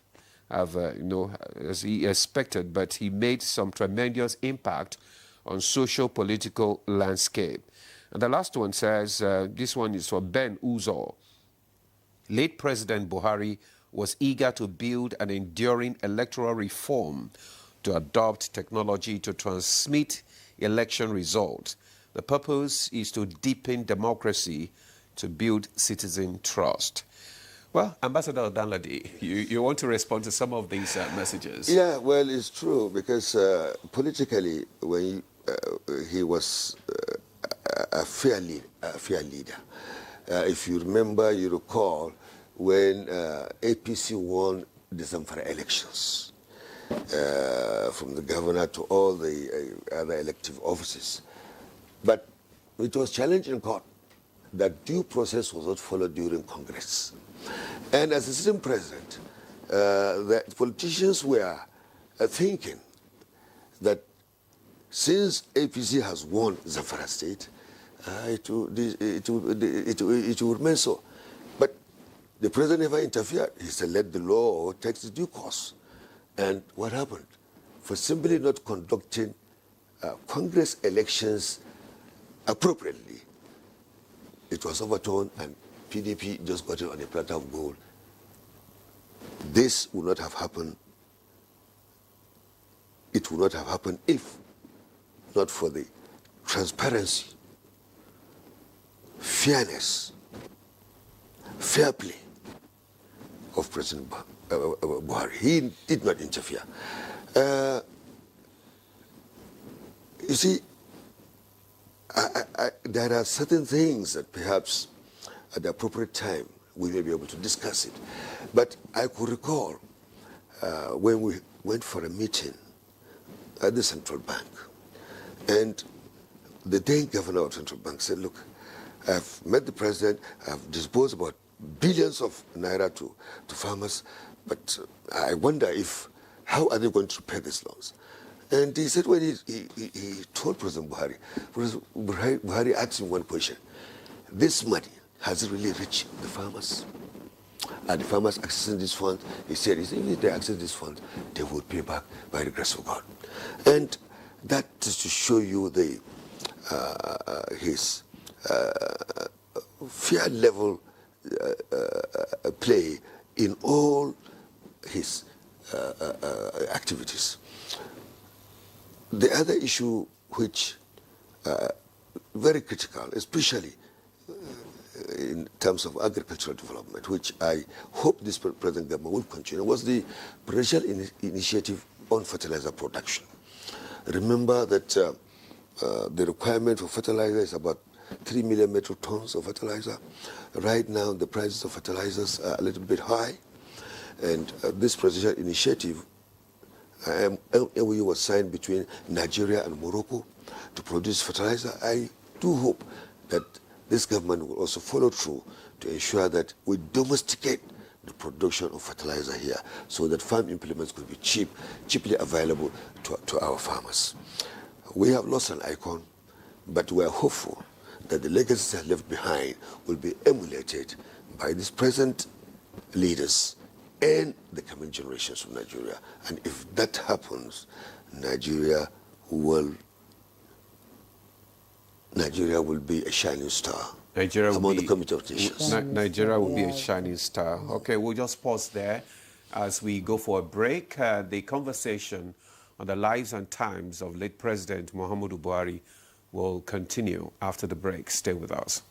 have, as he expected, but he made some tremendous impact on socio-political landscape. And the last one says, this one is for Ben Uzo. Late President Buhari was eager to build an enduring electoral reform to adopt technology to transmit election results. The purpose is to deepen democracy, to build citizen trust. Well, Ambassador Danladi, you want to respond to some of these messages? Yeah, well, it's true, because politically, when he was a fair leader. If you remember, you recall, when APC won the Zamfara elections, from the governor to all the other elective offices. But it was challenged in court that due process was not followed during Congress. And as a sitting president, the politicians were thinking that since APC has won Zamfara state, it will remain so. But the president never interfered. He said, let the law take its due course. And what happened? For simply not conducting Congress elections appropriately, it was overturned and PDP just got it on a platter of gold. This would not have happened. It would not have happened if not for the transparency, fairness, fair play of President Buhari. He did not interfere. You see, there are certain things that perhaps at the appropriate time we may be able to discuss it. But I could recall when we went for a meeting at the central bank, and the then governor of Central Bank said, look, I've met the president, I've disbursed about billions of naira to farmers, but I wonder how are they going to pay these loans? And he said when he told President Buhari, Buhari asked him one question: this money, has it really reached the farmers? Are the farmers accessing these funds? He said, if they access these funds, they will pay back by the grace of God. And that is to show you his fair level play in all his activities. The other issue which very critical, especially in terms of agricultural development, which I hope this present government will continue, was the presidential initiative on fertilizer production. Remember that the requirement for fertilizer is about 3 million metric tons of fertilizer. Right now, the prices of fertilizers are a little bit high, and this presidential initiative, MOU was signed between Nigeria and Morocco to produce fertilizer. I do hope that this government will also follow through to ensure that we domesticate the production of fertilizer here so that farm implements could be cheaply available to our farmers. We have lost an icon, but we are hopeful that the legacies left behind will be emulated by these present leaders and the coming generations of Nigeria. And if that happens, Nigeria will be a shining star among the community of nations. Nigeria will be a shining star. Okay, we'll just pause there as we go for a break. The conversation on the lives and times of late President Muhammadu Buhari will continue after the break. Stay with us.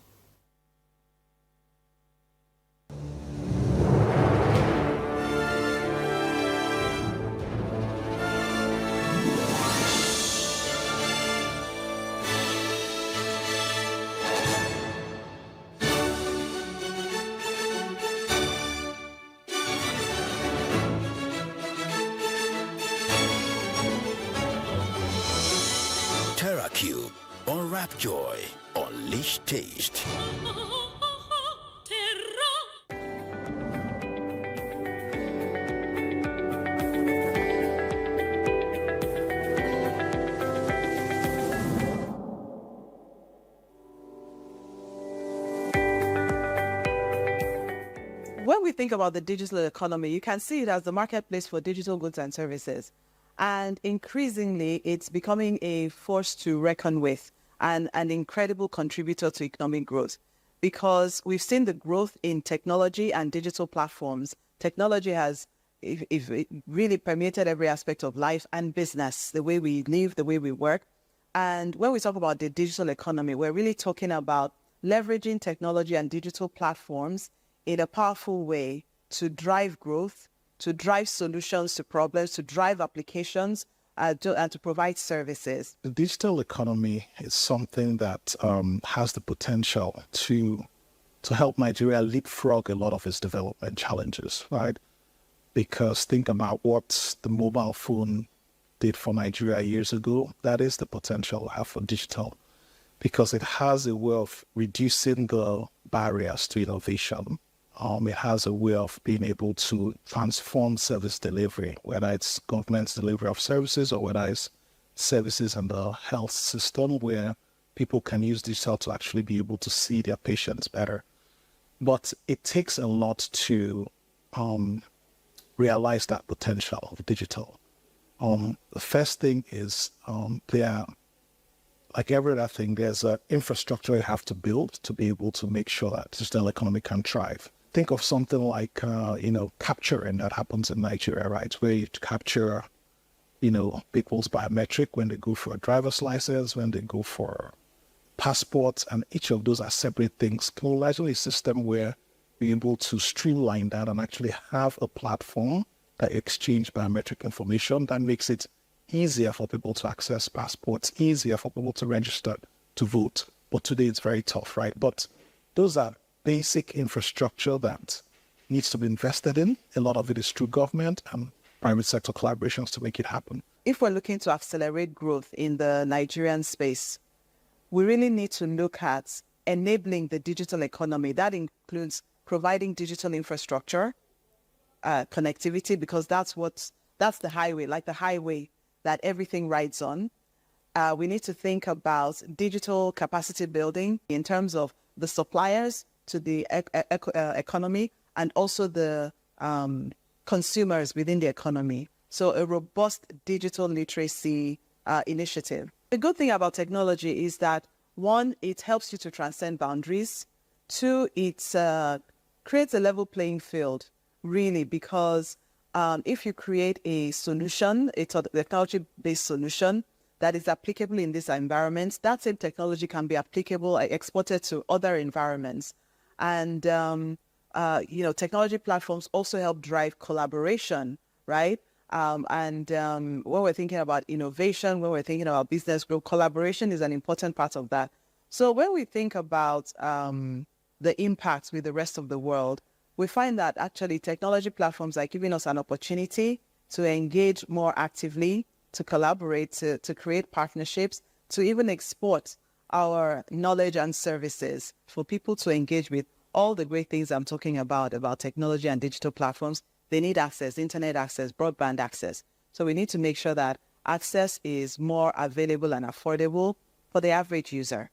TerraCube, unwrap joy, unleash taste. When we think about the digital economy, you can see it as the marketplace for digital goods and services. And increasingly, it's becoming a force to reckon with and an incredible contributor to economic growth, because we've seen the growth in technology and digital platforms. Technology has it really permeated every aspect of life and business, the way we live, the way we work. And when we talk about the digital economy, we're really talking about leveraging technology and digital platforms in a powerful way to drive growth, to drive solutions to problems, to drive applications, and to provide services. The digital economy is something that has the potential to help Nigeria leapfrog a lot of its development challenges, right? Because think about what the mobile phone did for Nigeria years ago. That is the potential we have for digital, because it has a way of reducing the barriers to innovation. It has a way of being able to transform service delivery, whether it's government's delivery of services or whether it's services in the health system, where people can use digital to actually be able to see their patients better. But it takes a lot to realize that potential of digital. The first thing is like every other thing, there's an infrastructure you have to build to be able to make sure that digital economy can thrive. Think of something like, capturing that happens in Nigeria, right? Where you capture, people's biometric when they go for a driver's license, when they go for passports, and each of those are separate things. Globalizing a system where you're able to streamline that and actually have a platform that exchange biometric information that makes it easier for people to access passports, easier for people to register to vote. But today it's very tough, right? But those are basic infrastructure that needs to be invested in. A lot of it is through government and private sector collaborations to make it happen. If we're looking to accelerate growth in the Nigerian space, we really need to look at enabling the digital economy. That includes providing digital infrastructure, connectivity, because that's the highway, like the highway that everything rides on. We need to think about digital capacity building in terms of the suppliers to the economy and also the consumers within the economy. So a robust digital literacy initiative. The good thing about technology is that, one, it helps you to transcend boundaries. Two, it creates a level playing field, really, because if you create a solution, a technology-based solution that is applicable in this environment, that same technology can be applicable, exported to other environments. And, technology platforms also help drive collaboration, right? When we're thinking about innovation, when we're thinking about business growth, collaboration is an important part of that. So when we think about the impacts with the rest of the world, we find that actually technology platforms are giving us an opportunity to engage more actively, to collaborate, to create partnerships, to even export our knowledge and services for people to engage with all the great things I'm talking about technology and digital platforms. They need access, internet access, broadband access. So we need to make sure that access is more available and affordable for the average user.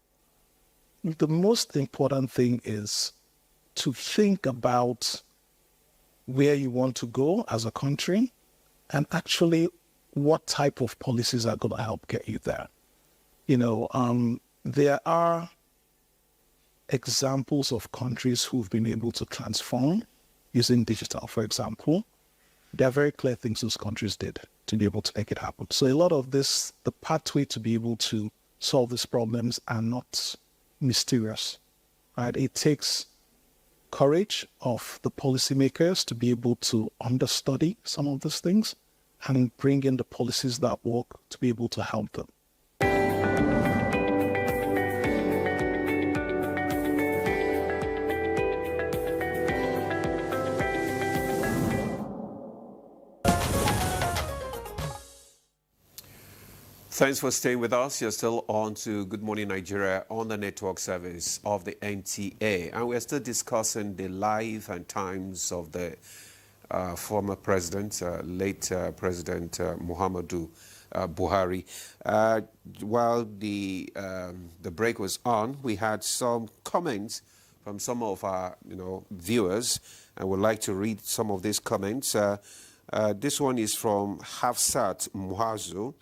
The most important thing is to think about where you want to go as a country and actually what type of policies are going to help get you there. There are examples of countries who've been able to transform using digital, for example. There are very clear things those countries did to be able to make it happen. So a lot of this, the pathway to be able to solve these problems are not mysterious, right? It takes courage of the policymakers to be able to understudy some of these things and bring in the policies that work to be able to help them. Thanks for staying with us. You're still on to Good Morning Nigeria on the network service of the NTA. And we're still discussing the life and times of the former president, late President Muhammadu Buhari. While the break was on, we had some comments from some of our viewers, and would like to read some of these comments. This one is from Hafsat Muhammadu.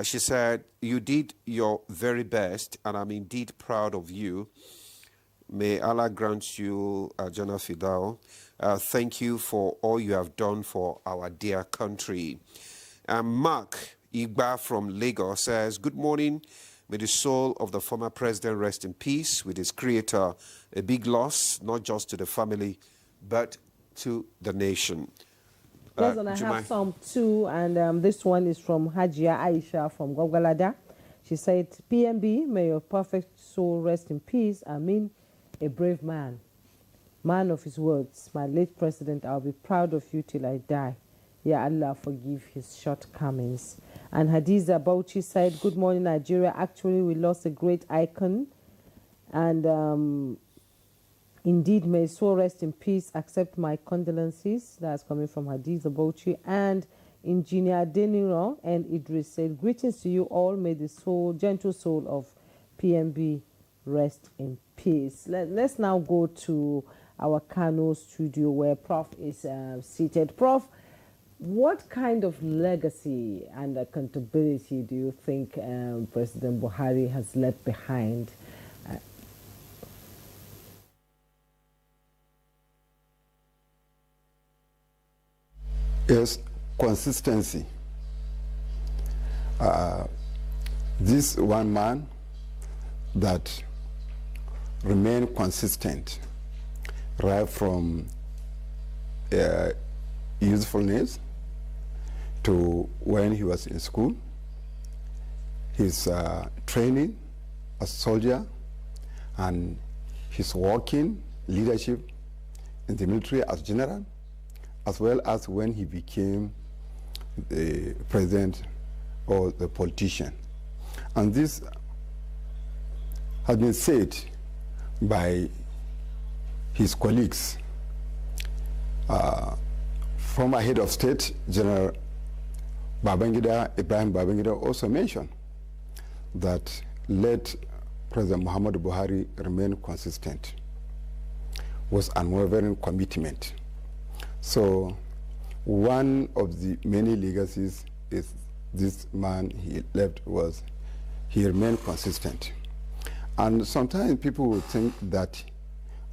She said, "You did your very best, and I'm indeed proud of you. May Allah grant you Jannah Fidao. Thank you for all you have done for our dear country." Mark Igba from Lagos says, "Good morning. May the soul of the former president rest in peace with his creator. A big loss, not just to the family, but to the nation." Yes, and I have some too, and this one is from Hajia Aisha from Gwagwalada. She said, "PMB, may your perfect soul rest in peace. I mean, a brave man of his words. My late president, I'll be proud of you till I die. Ya Allah, forgive his shortcomings." And Hadiza Bauchi said, "Good morning, Nigeria. Actually, we lost a great icon, and indeed, may his soul rest in peace. Accept my condolences." That's coming from Hadiza Bauchi. And Engineer Deniro and Idris said, "Greetings to you all. May the gentle soul of PMB rest in peace." Let's now go to our Kano studio where Prof is seated. Prof, what kind of legacy and accountability do you think President Buhari has left behind? Yes, consistency. This one man that remained consistent right from youthfulness to when he was in school, his training as soldier, and his working leadership in the military as general, as well as when he became the president or the politician. And this has been said by his colleagues. Former head of state, General Ibrahim Babangida, also mentioned that let President Muhammadu Buhari remain consistent, was unwavering commitment. So one of the many legacies is this man he left was he remained consistent. And sometimes people will think that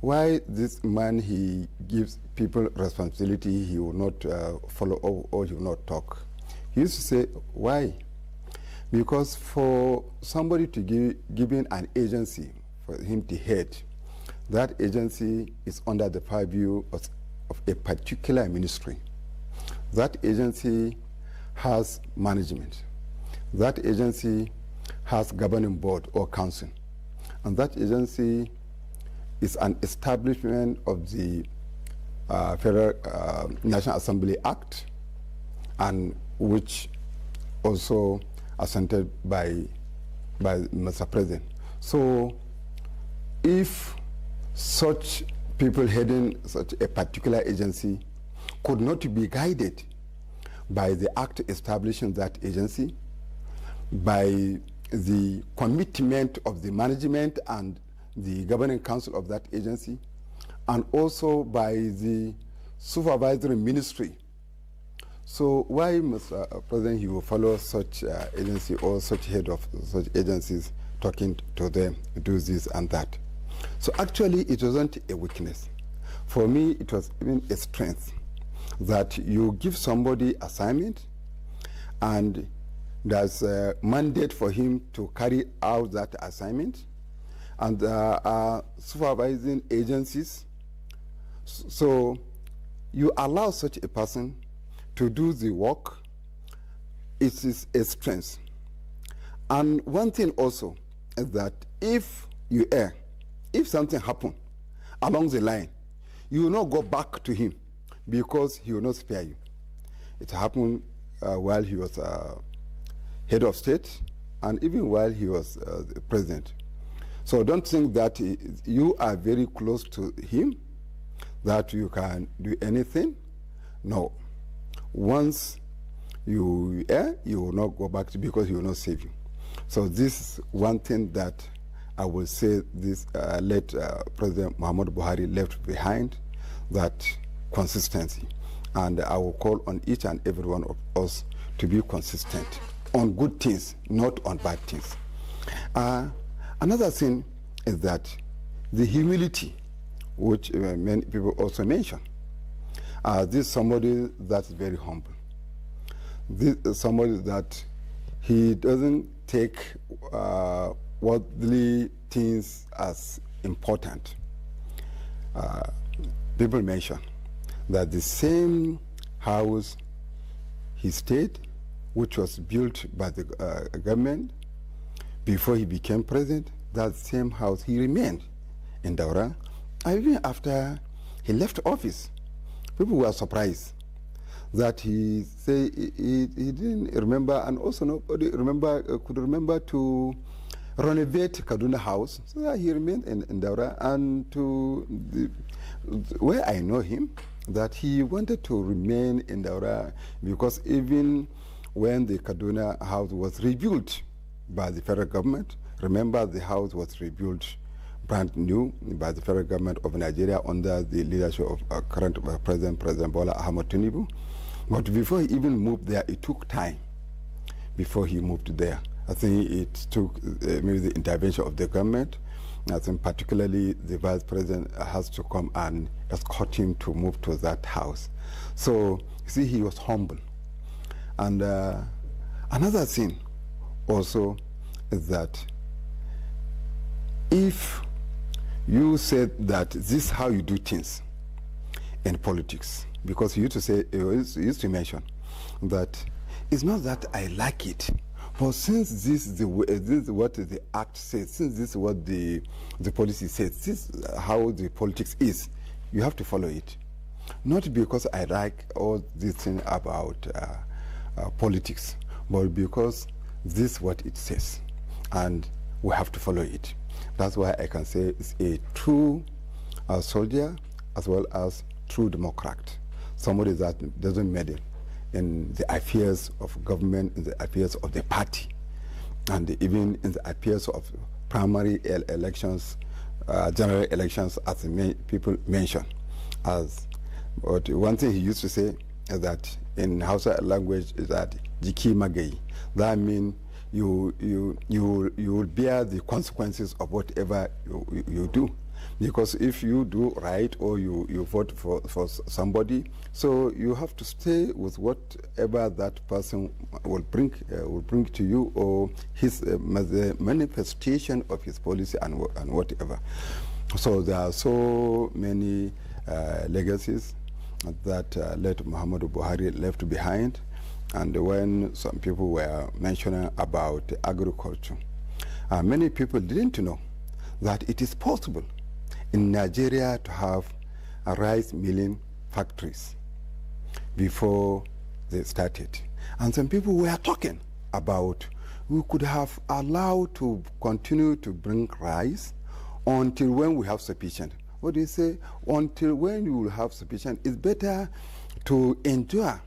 why this man, he gives people responsibility, he will not follow or he will not talk. He used to say, why? Because for somebody to give in an agency, for him to head, that agency is under the purview of a particular ministry. That agency has management. That agency has governing board or council. And that agency is an establishment of the Federal National Assembly Act, and which also assented by Mr. President. So if such people heading such a particular agency could not be guided by the act establishing that agency, by the commitment of the management and the governing council of that agency, and also by the supervisory ministry. So why, Mr. President, he will follow such agency or such head of such agencies talking to them, do this and that? So actually it wasn't a weakness. For me, it was even a strength that you give somebody assignment and there's a mandate for him to carry out that assignment, and there are supervising agencies. So you allow such a person to do the work. It is a strength. And one thing also is that if you err, if something happens along the line, you will not go back to him because he will not spare you. It happened while he was head of state and even while he was the president. So don't think that you are very close to him, that you can do anything. No. Once you err, you will not go back to, because he will not save you. So this is one thing that I will say this late President Muhammadu Buhari left behind, that consistency. And I will call on each and every one of us to be consistent on good things, not on bad things. Another thing is that the humility, which many people also mention. This is somebody that's very humble. This is somebody that he doesn't take worldly things as important. People mention that the same house he stayed, which was built by the government before he became president, that same house he remained in Daura. Even after he left office, people were surprised that he say he didn't remember, and also nobody could remember to renovate Kaduna House. So that he remained in Daura, and to where I know him, that he wanted to remain in Daura, because even when the Kaduna House was rebuilt by the federal government, remember the house was rebuilt brand new by the federal government of Nigeria under the leadership of current President Bola Ahmed Tinubu. But before he even moved there, it took time before he moved there. I think it took maybe the intervention of the government. I think particularly the vice president has to come and escort him to move to that house. So, you see, he was humble. And another thing also is that if you said that this is how you do things in politics, because he used to say, he used to mention that it's not that I like it, but since this is what the act says, since this is what the policy says, this is how the politics is, you have to follow it. Not because I like all this thing about politics, but because this is what it says, and we have to follow it. That's why I can say it's a true soldier as well as true democrat. Somebody that doesn't meddle in the affairs of government, in the affairs of the party, and even in the affairs of primary elections, general elections, as people mention. But one thing he used to say is that in Hausa language is that jiki magai. That means you will bear the consequences of whatever you do. Because if you do right or you vote for somebody, so you have to stay with whatever that person will bring to you, or his the manifestation of his policy and whatever. So there are so many legacies that late Muhammadu Buhari left behind. And when some people were mentioning about agriculture, many people didn't know that it is possible in Nigeria to have rice milling factories before they started. And some people were talking about we could have allowed to continue to bring rice until when we have sufficient. What do you say? Until when you will have sufficient, it's better to endure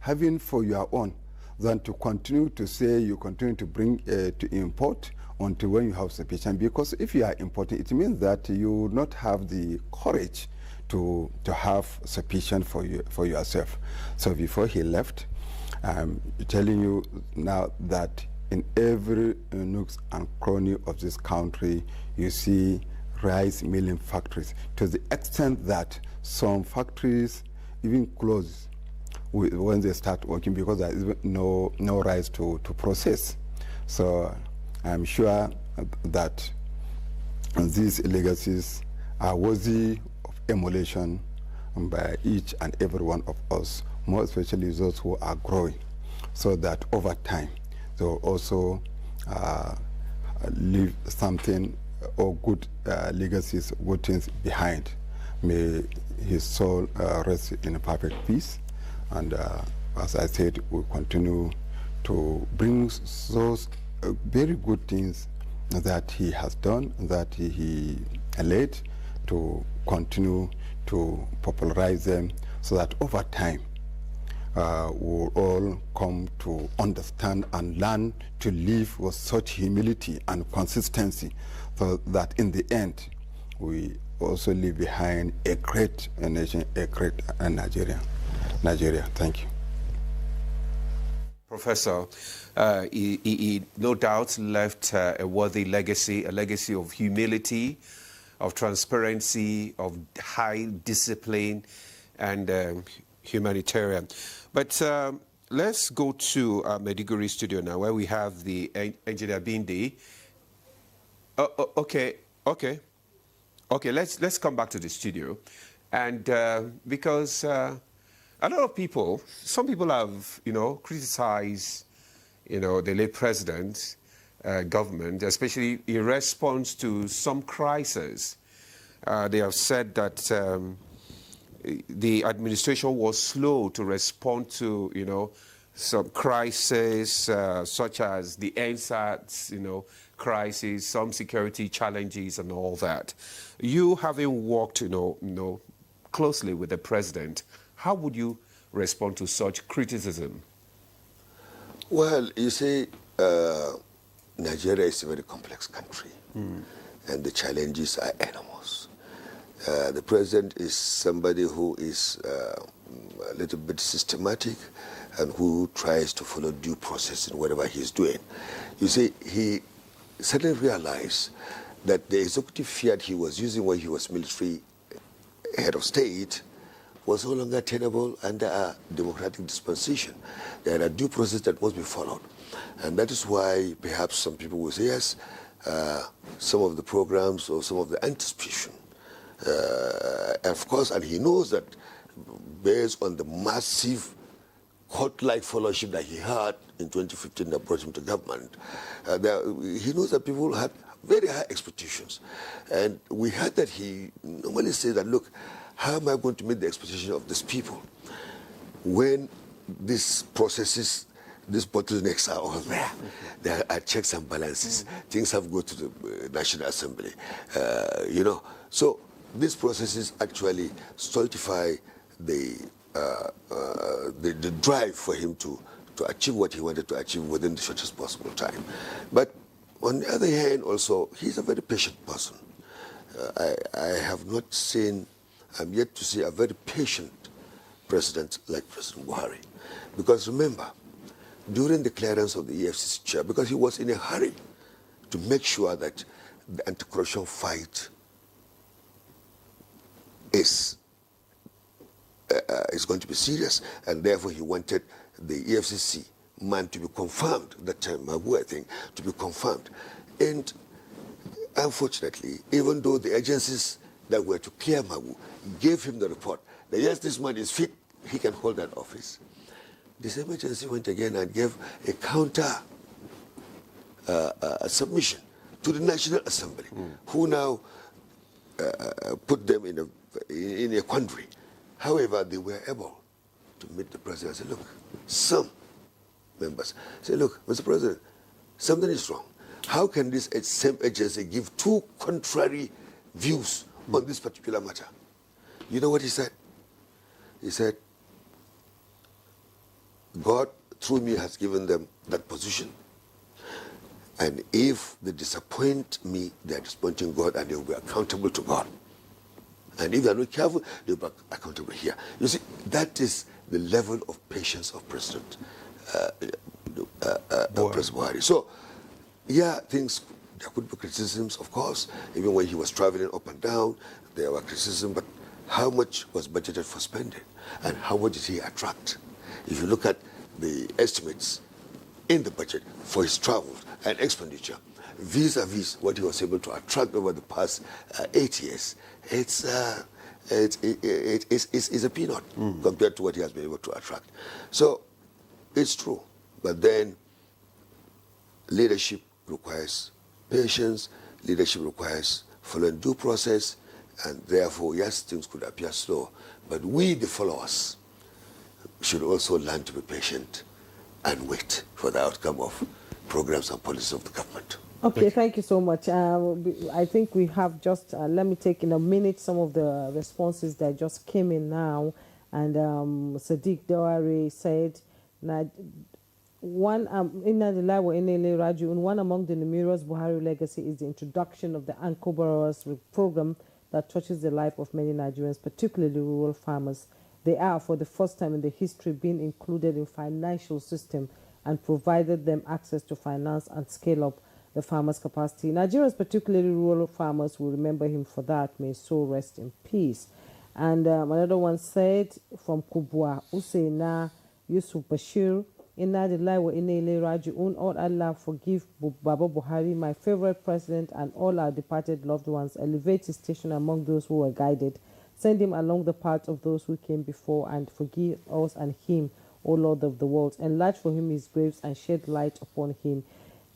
having for your own than to continue to say you continue to bring to import until when you have sufficient. Because if you are importing, it means that you will not have the courage to have sufficient for yourself. So before he left, I'm telling you now that in every nook and cranny of this country, you see rice milling factories, to the extent that some factories even close when they start working because there is no rice to process. So I'm sure that these legacies are worthy of emulation by each and every one of us, more especially those who are growing, so that over time they will also leave something or good legacies, good things behind. May his soul rest in perfect peace. And as I said, we'll continue to bring those very good things that he has done, that he led, to continue to popularize them, so that over time we'll all come to understand and learn to live with such humility and consistency, so that in the end we also leave behind a great nation, a great Nigeria. Thank you. Professor, he no doubt left a worthy legacy, a legacy of humility, of transparency, of high discipline, and humanitarian. But let's go to Maiduguri studio now, where we have the engineer Bindi. Okay. Let's come back to the studio, and because a lot of people, some people have, criticized, the late president, government, especially in response to some crises. They have said that the administration was slow to respond to, some crises, such as the NSATs, crisis, some security challenges and all that. You having worked, closely with the president, how would you respond to such criticism? Well, you see, Nigeria is a very complex country, and the challenges are enormous. The president is somebody who is a little bit systematic and who tries to follow due process in whatever he's doing. You see, he suddenly realized that the executive fiat he was using when he was military head of state was no longer tenable under a democratic dispensation. There are due process that must be followed. And that is why perhaps some people will say, yes, some of the programs or some of the anticipation. Of course, and he knows that based on the massive cult-like followership that he had in 2015 that brought him to government, he knows that people had very high expectations. And we heard that he normally says that, look, how am I going to meet the expectation of these people when these processes these bottlenecks are all there. There are checks and balances. Things have to go to the National Assembly, you know. So these processes actually stultify the drive for him to achieve what he wanted to achieve within the shortest possible time. But on the other hand, also, he's a very patient person. I have not seen, I'm yet to see a very patient president like President Buhari. Because remember, during the clearance of the EFCC chair, because he was in a hurry to make sure that the anti-corruption fight is going to be serious, and therefore he wanted the EFCC man to be confirmed, that time, Magu, I think, to be confirmed. And unfortunately, even though the agencies that were to clear Magu gave him the report that yes, this man is fit, he can hold that office, the same agency went again and gave a counter submission to the National Assembly, who now put them in a quandary. However, they were able to meet the president and say, look, some members say, look, Mr. President, something is wrong. How can this same agency give two contrary views on this particular matter? You know what he said? He said, God, through me, has given them that position. And if they disappoint me, they are disappointing God, and they will be accountable to God. And if they are not careful, they will be accountable here. You see, that is the level of patience of President Buhari. So, yeah, there could be criticisms, of course. Even when he was traveling up and down, there were criticisms, but how much was budgeted for spending? And how much did he attract? If you look at the estimates in the budget for his travel and expenditure, vis-a-vis what he was able to attract over the past 8 years, it's a peanut compared to what he has been able to attract. So it's true, but then leadership requires patience, leadership requires following due process, and therefore, yes, things could appear slow, but we, the followers, should also learn to be patient and wait for the outcome of programs and policies of the government. Okay, thank you so much. I think we have just, let me take in a minute some of the responses that just came in now. And Sadiq Dawari said, one among the numerous Buhari legacy is the introduction of the Anko Borrowers program that touches the life of many Nigerians, particularly rural farmers. They are, for the first time in the history, being included in financial system and provided them access to finance and scale up the farmers' capacity. Nigerians, particularly rural farmers, will remember him for that. May his soul rest in peace. And another one said from Kubwa, Usaina Yusuf Bashir, Inna Lillahi wa Inna Ilaihi Raji'un. All Allah forgive Baba Buhari, my favorite president, and all our departed loved ones. Elevate his station among those who were guided. Send him along the path of those who came before, and forgive us and him, O Lord of the world. Enlarge for him his graves and shed light upon him.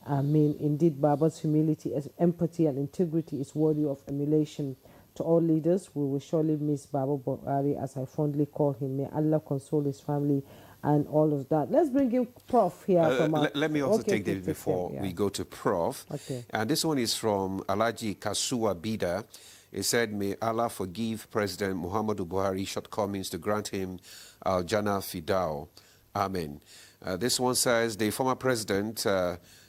Amen. Indeed, Baba's humility, empathy, and integrity is worthy of emulation. To all leaders, we will surely miss Baba Buhari, as I fondly call him. May Allah console his family and all of that. Let's bring in Prof here. Let me also take this before we go to Prof. Okay. And this one is from Alaji Kasua Bida. He said, may Allah forgive President Muhammadu Buhari shortcomings to grant him Al-Jannah Fidao. Amen. This one says, the former president,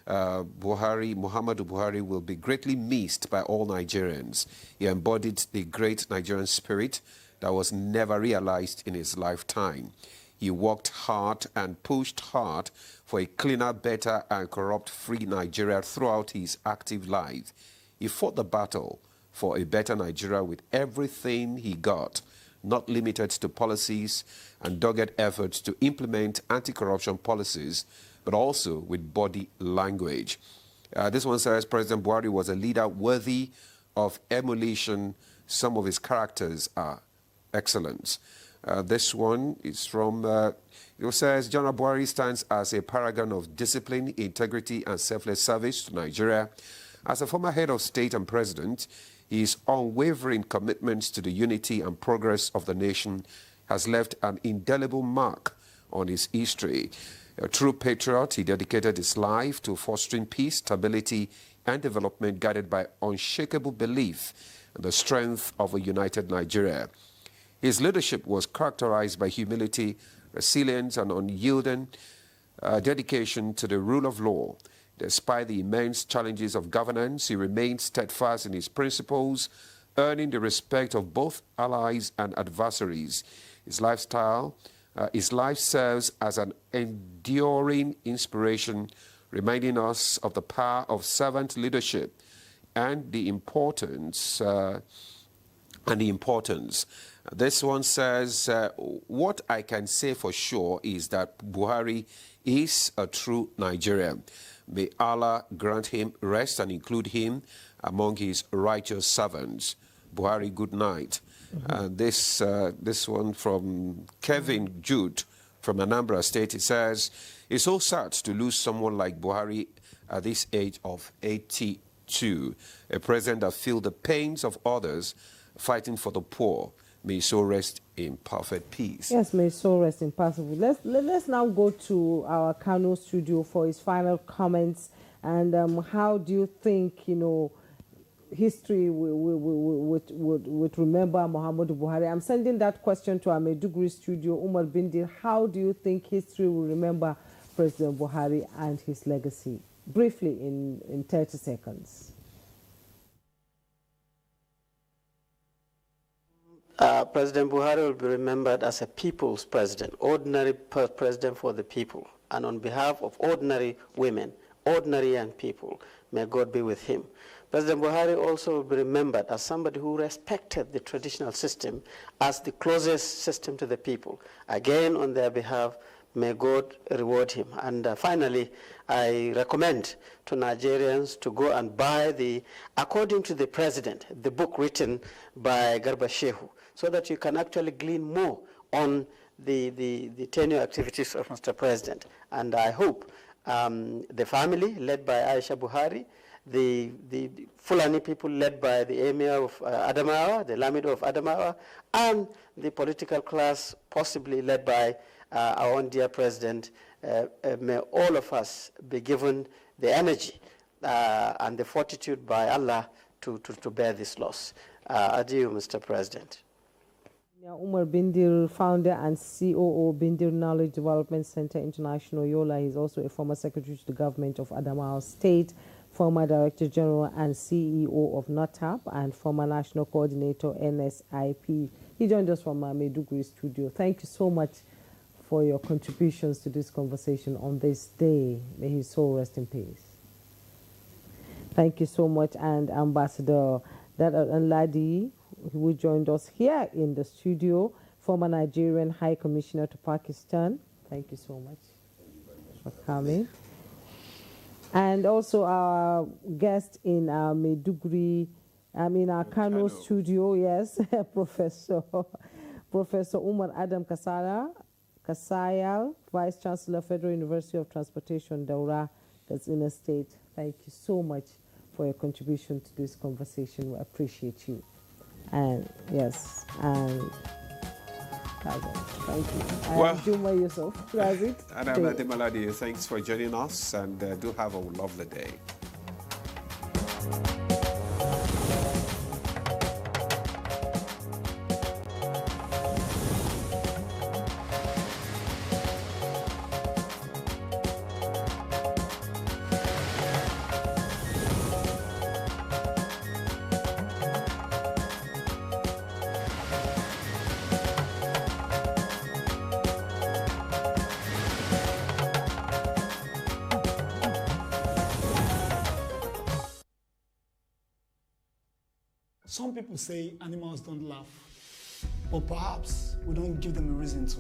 Muhammadu Buhari, will be greatly missed by all Nigerians. He embodied the great Nigerian spirit that was never realized in his lifetime. He worked hard and pushed hard for a cleaner, better, and corrupt-free Nigeria throughout his active life. He fought the battle for a better Nigeria with everything he got, not limited to policies and dogged efforts to implement anti-corruption policies, but also with body language. This one says, President Buhari was a leader worthy of emulation. Some of his characters are excellent. This one is from, it says, General Buhari stands as a paragon of discipline, integrity, and selfless service to Nigeria. As a former head of state and president, his unwavering commitment to the unity and progress of the nation has left an indelible mark on his history. A true patriot, he dedicated his life to fostering peace, stability, and development, guided by unshakable belief in the strength of a united Nigeria. His leadership was characterized by humility, resilience, and unyielding dedication to the rule of law. Despite the immense challenges of governance, he remained steadfast in his principles, earning the respect of both allies and adversaries. His life serves as an enduring inspiration, reminding us of the power of servant leadership and the importance. This one says, what I can say for sure is that Buhari is a true Nigerian. May Allah grant him rest and include him among his righteous servants. Buhari, good night. And this one from Kevin Jude from Anambra State, it says, it's so sad to lose someone like Buhari at this age of 82, a president that feels the pains of others fighting for the poor. May his soul rest in perfect peace. Yes, may his soul rest in perfect peace. Let's now go to our Kano studio for his final comments. And how do you think, history would remember Muhammadu Buhari? I'm sending that question to our Maiduguri studio, Umar Bindir. How do you think history will remember President Buhari and his legacy? Briefly, in 30 seconds. President Buhari will be remembered as a people's president, ordinary president for the people. And on behalf of ordinary women, ordinary young people, may God be with him. President Buhari also will be remembered as somebody who respected the traditional system as the closest system to the people. Again, on their behalf, may God reward him. And finally, I recommend to Nigerians to go and buy according to the president, the book written by Garba Shehu, so that you can actually glean more on the tenure activities of Mr. President. And I hope the family led by Aisha Buhari, the Fulani people led by the Emir of Adamawa, the Lamido of Adamawa, and the political class possibly led by our own dear president, may all of us be given the energy and the fortitude by Allah to bear this loss. Adieu, Mr. President. Umar Bindir, founder and COO, Bindir Knowledge Development Center International, Yola. He's also a former secretary to the government of Adamawa State, former director general and CEO of NOTAP, and former national coordinator, NSIP. He joined us from our Maiduguri studio. Thank you so much for your contributions to this conversation on this day. May his soul rest in peace. Thank you so much. And Ambassador Dada Nladi, who joined us here in the studio, former Nigerian High Commissioner to Pakistan. Thank you so much for coming. And also our guest in our Maiduguri, our Kano studio, yes, Professor Umar Adam Kasayal, Vice Chancellor, Federal University of Transportation, Daura, that's in a state. Thank you so much for your contribution to this conversation. We appreciate you. And yes, and thank you. Well, Juma Yusuf, Razit. And I'm Ademaladi. Thanks for joining us, and do have a lovely day. Some people say animals don't laugh, but perhaps we don't give them a reason to.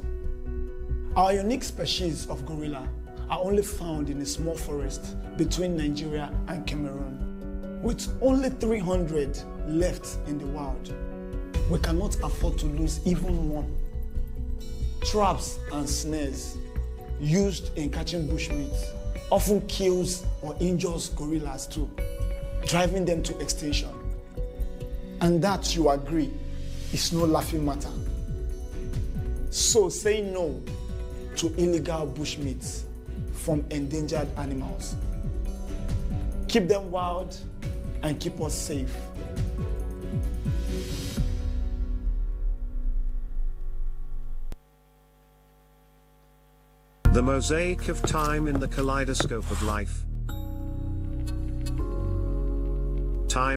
Our unique species of gorilla are only found in a small forest between Nigeria and Cameroon. With only 300 left in the wild, we cannot afford to lose even one. Traps and snares used in catching bushmeat often kills or injures gorillas too, driving them to extinction. And that, you agree, is no laughing matter. So say no to illegal bushmeat from endangered animals. Keep them wild and keep us safe. The mosaic of time in the kaleidoscope of life. Time